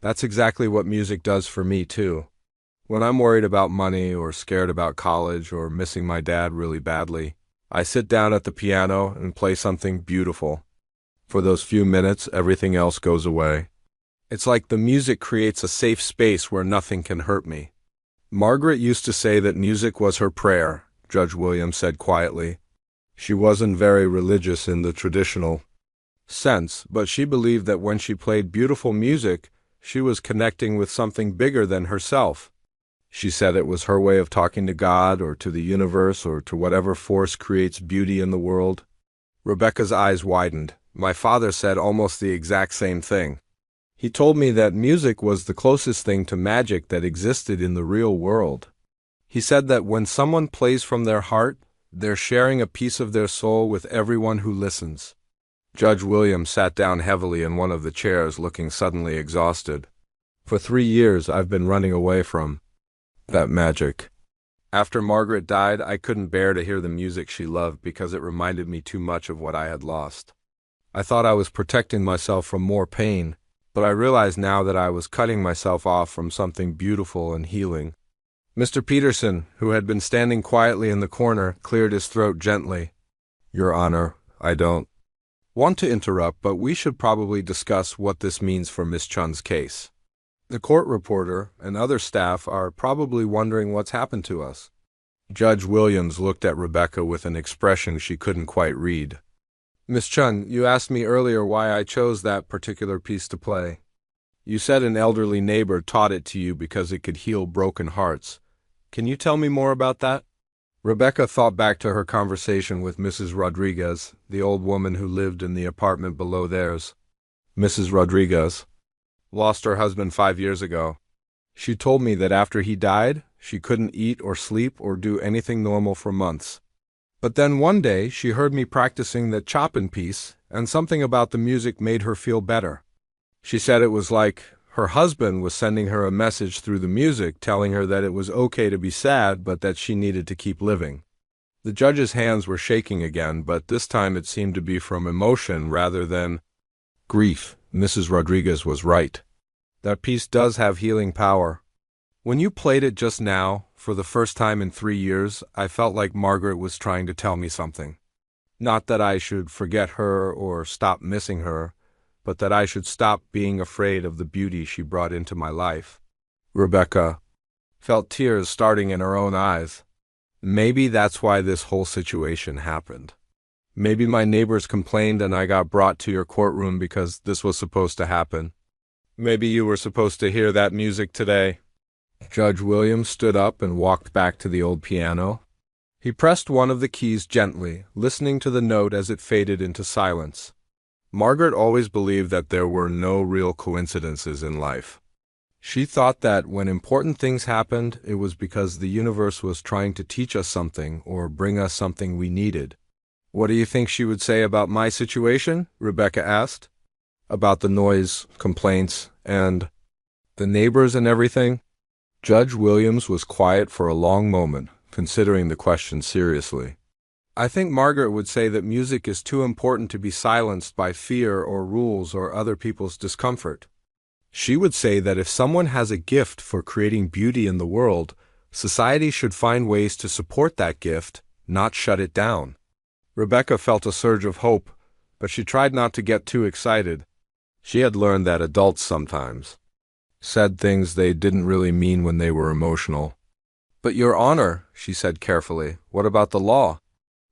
That's exactly what music does for me, too. When I'm worried about money or scared about college or missing my dad really badly, I sit down at the piano and play something beautiful. For those few minutes, everything else goes away. It's like the music creates a safe space where nothing can hurt me. Margaret used to say that music was her prayer, Judge Williams said quietly. She wasn't very religious in the traditional sense, but she believed that when she played beautiful music, she was connecting with something bigger than herself. She said it was her way of talking to God or to the universe or to whatever force creates beauty in the world. Rebecca's eyes widened. My father said almost the exact same thing. He told me that music was the closest thing to magic that existed in the real world. He said that when someone plays from their heart, they're sharing a piece of their soul with everyone who listens. Judge Williams sat down heavily in one of the chairs, looking suddenly exhausted. For 3 years, I've been running away from that magic. After Margaret died, I couldn't bear to hear the music she loved because it reminded me too much of what I had lost. I thought I was protecting myself from more pain, but I realized now that I was cutting myself off from something beautiful and healing. Mr. Peterson, who had been standing quietly in the corner, cleared his throat gently. Your Honor, I don't want to interrupt, but we should probably discuss what this means for Miss Chun's case. The court reporter and other staff are probably wondering what's happened to us. Judge Williams looked at Rebecca with an expression she couldn't quite read. Miss Chun, you asked me earlier why I chose that particular piece to play. You said an elderly neighbor taught it to you because it could heal broken hearts. Can you tell me more about that? Rebecca thought back to her conversation with Mrs. Rodriguez, the old woman who lived in the apartment below theirs. Mrs. Rodriguez lost her husband 5 years ago. She told me that after he died, she couldn't eat or sleep or do anything normal for months. But then one day she heard me practicing the Chopin piece, and something about the music made her feel better. She said it was like her husband was sending her a message through the music telling her that it was okay to be sad, but that she needed to keep living. The judge's hands were shaking again, but this time it seemed to be from emotion rather than grief. Mrs. Rodriguez was right. That piece does have healing power. When you played it just now, for the first time in 3 years, I felt like Margaret was trying to tell me something. Not that I should forget her or stop missing her, but that I should stop being afraid of the beauty she brought into my life. Rebecca felt tears starting in her own eyes. Maybe that's why this whole situation happened. Maybe my neighbors complained and I got brought to your courtroom because this was supposed to happen. Maybe you were supposed to hear that music today. Judge Williams stood up and walked back to the old piano. He pressed one of the keys gently, listening to the note as it faded into silence. Margaret always believed that there were no real coincidences in life. She thought that when important things happened, it was because the universe was trying to teach us something or bring us something we needed. What do you think she would say about my situation? Rebecca asked. About the noise, complaints, and the neighbors and everything? Judge Williams was quiet for a long moment, considering the question seriously. I think Margaret would say that music is too important to be silenced by fear or rules or other people's discomfort. She would say that if someone has a gift for creating beauty in the world, society should find ways to support that gift, not shut it down. Rebecca felt a surge of hope, but she tried not to get too excited. She had learned that adults sometimes said things they didn't really mean when they were emotional. But Your Honor, she said carefully, what about the law?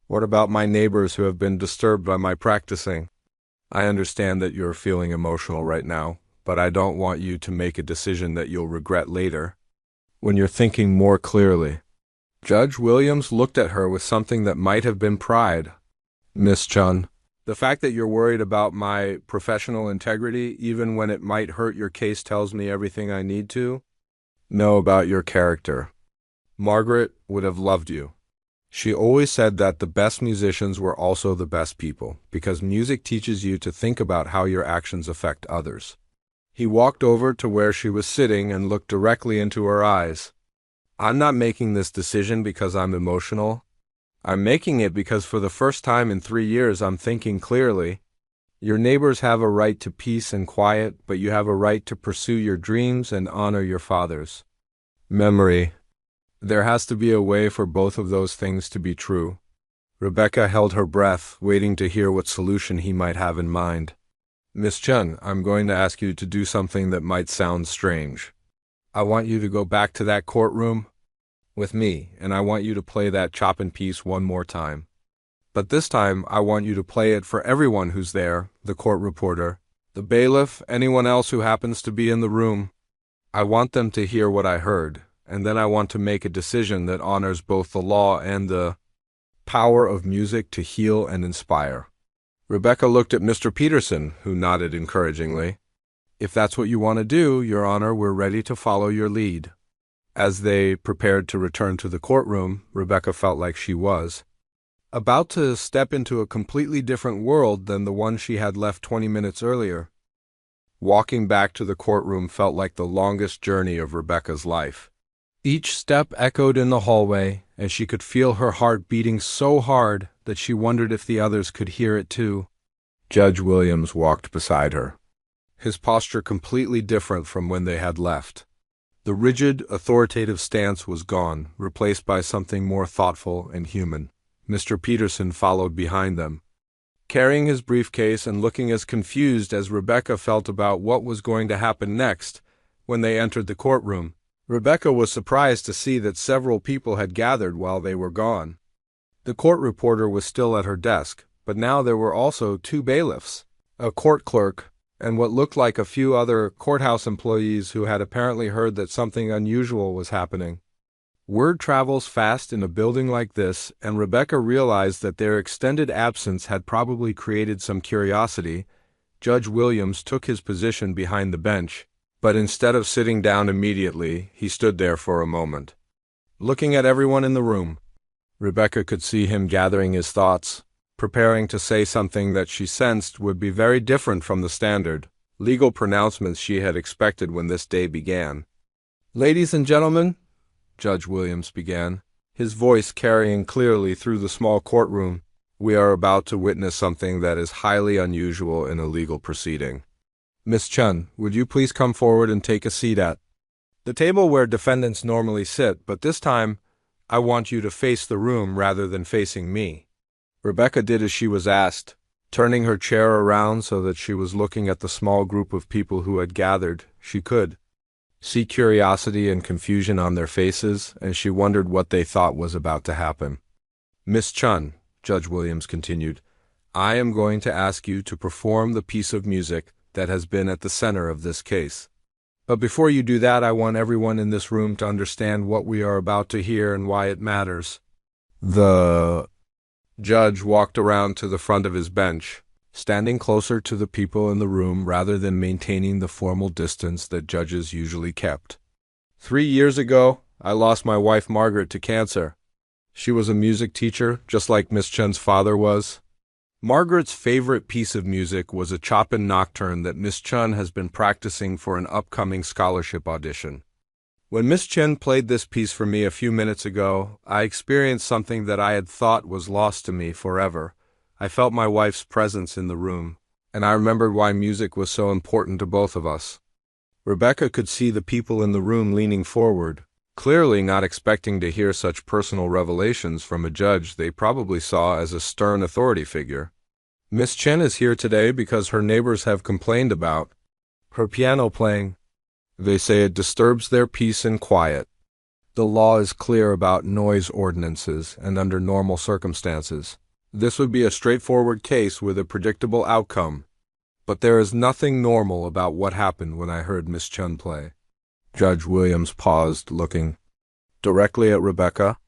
What about my neighbors who have been disturbed by my practicing? I understand that you're feeling emotional right now, but I don't want you to make a decision that you'll regret later. when you're thinking more clearly. Judge Williams looked at her with something that might have been pride. Miss Chun, the fact that you're worried about my professional integrity, even when it might hurt your case, tells me everything I need to know about your character. Margaret would have loved you. She always said that the best musicians were also the best people, because music teaches you to think about how your actions affect others. He walked over to where she was sitting and looked directly into her eyes. I'm not making this decision because I'm emotional. I'm making it because for the first time in 3 years I'm thinking clearly. Your neighbors have a right to peace and quiet, but you have a right to pursue your dreams and honor your father's memory. There has to be a way for both of those things to be true. Rebecca held her breath, waiting to hear what solution he might have in mind. Miss Chun, I'm going to ask you to do something that might sound strange. I want you to go back to that courtroom with me, and I want you to play that Chopin piece one more time. But this time, I want you to play it for everyone who's there, the court reporter, the bailiff, anyone else who happens to be in the room. I want them to hear what I heard, and then I want to make a decision that honors both the law and the power of music to heal and inspire. Rebecca looked at Mr. Peterson, who nodded encouragingly. If that's what you want to do, Your Honor, we're ready to follow your lead. As they prepared to return to the courtroom, Rebecca felt like she was about to step into a completely different world than the one she had left 20 minutes earlier. Walking back to the courtroom felt like the longest journey of Rebecca's life. Each step echoed in the hallway, and she could feel her heart beating so hard that she wondered if the others could hear it too. Judge Williams walked beside her, his posture completely different from when they had left. The rigid, authoritative stance was gone, replaced by something more thoughtful and human. Mr. Peterson followed behind them, carrying his briefcase and looking as confused as Rebecca felt about what was going to happen next. When they entered the courtroom, Rebecca was surprised to see that several people had gathered while they were gone. The court reporter was still at her desk, but now there were also 2 bailiffs, a court clerk, and what looked like a few other courthouse employees who had apparently heard that something unusual was happening. Word travels fast in a building like this, and Rebecca realized that their extended absence had probably created some curiosity. Judge Williams took his position behind the bench, but instead of sitting down immediately, he stood there for a moment, looking at everyone in the room. Rebecca could see him gathering his thoughts, preparing to say something that she sensed would be very different from the standard legal pronouncements she had expected when this day began. Ladies and gentlemen, Judge Williams began, his voice carrying clearly through the small courtroom, we are about to witness something that is highly unusual in a legal proceeding. Miss Chun, would you please come forward and take a seat at the table where defendants normally sit, but this time I want you to face the room rather than facing me. Rebecca did as she was asked, turning her chair around so that she was looking at the small group of people who had gathered. She could see curiosity and confusion on their faces, and she wondered what they thought was about to happen. Miss Chun, Judge Williams continued, I am going to ask you to perform the piece of music that has been at the center of this case. But before you do that, I want everyone in this room to understand what we are about to hear and why it matters. The judge walked around to the front of his bench, standing closer to the people in the room rather than maintaining the formal distance that judges usually kept. 3 years ago, I lost my wife Margaret to cancer. She was a music teacher, just like Miss Chun's father was. Margaret's favorite piece of music was a Chopin nocturne that Miss Chun has been practicing for an upcoming scholarship audition. When Miss Chun played this piece for me a few minutes ago, I experienced something that I had thought was lost to me forever. I felt my wife's presence in the room, and I remembered why music was so important to both of us. Rebecca could see the people in the room leaning forward, clearly not expecting to hear such personal revelations from a judge they probably saw as a stern authority figure. Miss Chen is here today because her neighbors have complained about her piano playing. They say it disturbs their peace and quiet. The law is clear about noise ordinances, and under normal circumstances, this would be a straightforward case with a predictable outcome. But there is nothing normal about what happened when I heard Miss Chun play. Judge Williams paused, looking directly at Rebecca.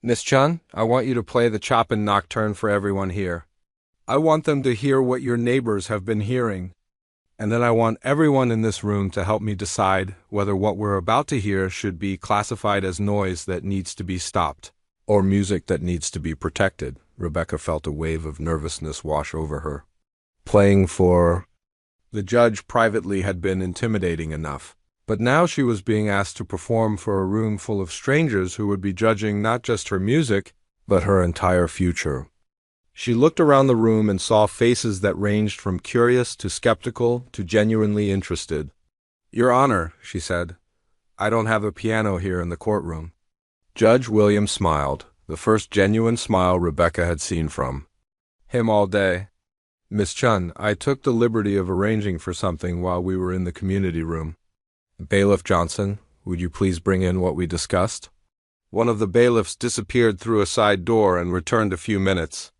Miss Chun, I want you to play the Chopin Nocturne for everyone here. I want them to hear what your neighbors have been hearing. And then I want everyone in this room to help me decide whether what we're about to hear should be classified as noise that needs to be stopped, or music that needs to be protected. Rebecca felt a wave of nervousness wash over her. Playing for the judge privately had been intimidating enough, but now she was being asked to perform for a room full of strangers who would be judging not just her music, but her entire future. She looked around the room and saw faces that ranged from curious to skeptical to genuinely interested. Your Honor, she said, I don't have a piano here in the courtroom. Judge Williams smiled, the first genuine smile Rebecca had seen from him all day. Miss Chun, I took the liberty of arranging for something while we were in the community room. Bailiff Johnson, would you please bring in what we discussed? One of the bailiffs disappeared through a side door and returned a few minutes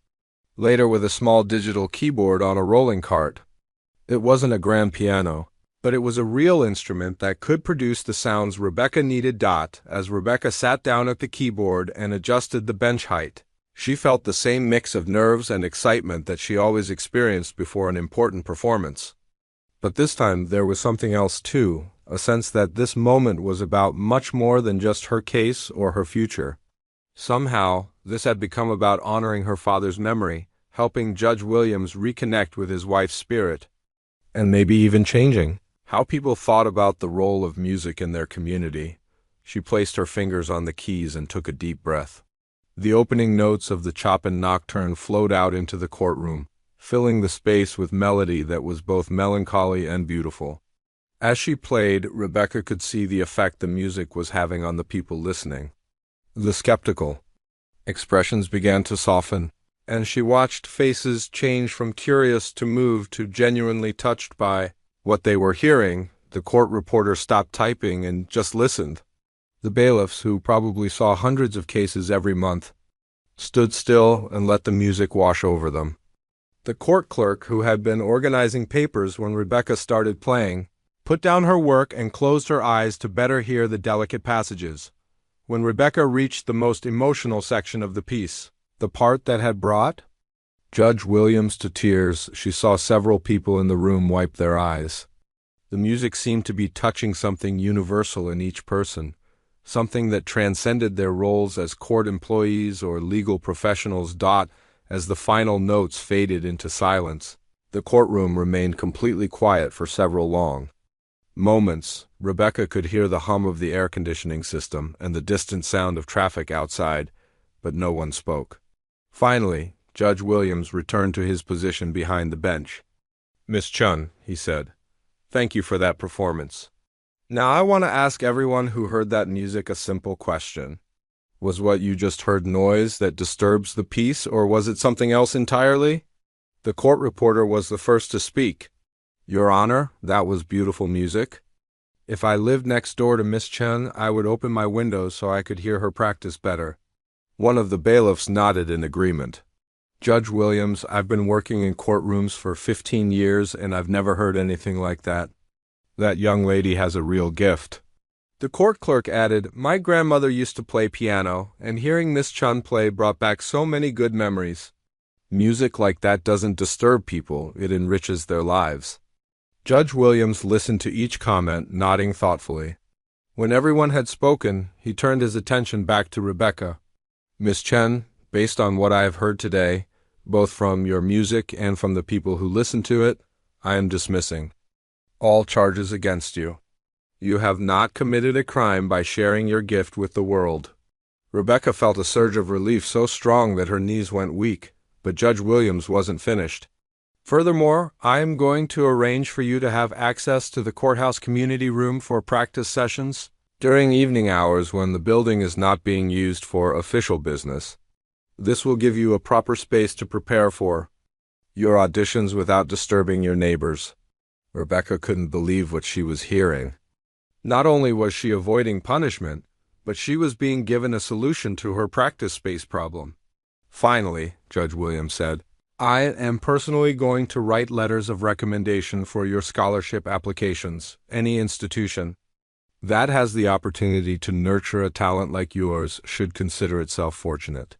later with a small digital keyboard on a rolling cart. It wasn't a grand piano, but it was a real instrument that could produce the sounds Rebecca needed. As Rebecca sat down at the keyboard and adjusted the bench height, she felt the same mix of nerves and excitement that she always experienced before an important performance. But this time there was something else too, a sense that this moment was about much more than just her case or her future. Somehow, this had become about honoring her father's memory, helping Judge Williams reconnect with his wife's spirit, and maybe even changing how people thought about the role of music in their community. She placed her fingers on the keys and took a deep breath. The opening notes of the Chopin Nocturne flowed out into the courtroom, filling the space with melody that was both melancholy and beautiful. As she played, Rebecca could see the effect the music was having on the people listening. The skeptical expressions began to soften, and she watched faces change from curious to moved to genuinely touched by what they were hearing. The court reporter stopped typing and just listened. The bailiffs, who probably saw hundreds of cases every month, stood still and let the music wash over them. The court clerk, who had been organizing papers when Rebecca started playing, put down her work and closed her eyes to better hear the delicate passages. When Rebecca reached the most emotional section of the piece, the part that had brought Judge Williams to tears, she saw several people in the room wipe their eyes. The music seemed to be touching something universal in each person, something that transcended their roles as court employees or legal professionals. As the final notes faded into silence, the courtroom remained completely quiet for several long moments. Rebecca could hear the hum of the air conditioning system and the distant sound of traffic outside, but no one spoke. Finally, Judge Williams returned to his position behind the bench. Miss Chun, he said, thank you for that performance. Now I want to ask everyone who heard that music a simple question. Was what you just heard noise that disturbs the peace, or was it something else entirely? The court reporter was the first to speak. Your Honor, that was beautiful music. If I lived next door to Miss Chun, I would open my windows so I could hear her practice better. One of the bailiffs nodded in agreement. Judge Williams, I've been working in courtrooms for 15 years and I've never heard anything like that. That young lady has a real gift. The court clerk added, my grandmother used to play piano, and hearing Miss Chun play brought back so many good memories. Music like that doesn't disturb people, it enriches their lives. Judge Williams listened to each comment, nodding thoughtfully. When everyone had spoken, he turned his attention back to Rebecca. Miss Chen, based on what I have heard today, both from your music and from the people who listened to it, I am dismissing all charges against you. You have not committed a crime by sharing your gift with the world. Rebecca felt a surge of relief so strong that her knees went weak, but Judge Williams wasn't finished. Furthermore, I am going to arrange for you to have access to the courthouse community room for practice sessions during evening hours when the building is not being used for official business. This will give you a proper space to prepare for your auditions without disturbing your neighbors. Rebecca couldn't believe what she was hearing. Not only was she avoiding punishment, but she was being given a solution to her practice space problem. Finally, Judge Williams said, I am personally going to write letters of recommendation for your scholarship applications, any institution. that has the opportunity to nurture a talent like yours should consider itself fortunate.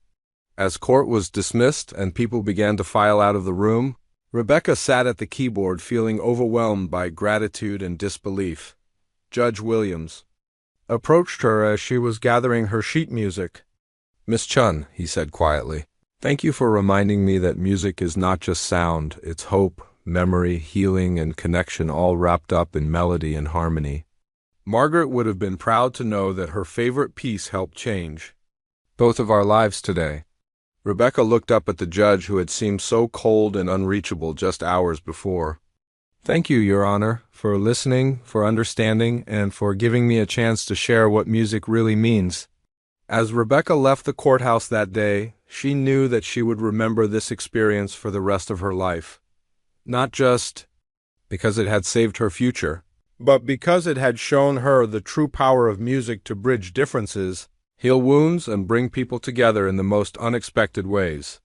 As court was dismissed and people began to file out of the room, Rebecca sat at the keyboard feeling overwhelmed by gratitude and disbelief. Judge Williams approached her as she was gathering her sheet music. "Miss Chun," he said quietly, "thank you for reminding me that music is not just sound, it's hope, memory, healing, and connection all wrapped up in melody and harmony." Margaret would have been proud to know that her favorite piece helped change both of our lives today. Rebecca looked up at the judge who had seemed so cold and unreachable just hours before. "Thank you, Your Honor, for listening, for understanding, and for giving me a chance to share what music really means." As Rebecca left the courthouse that day, she knew that she would remember this experience for the rest of her life. Not just because it had saved her future, but because it had shown her the true power of music to bridge differences, heal wounds, and bring people together in the most unexpected ways.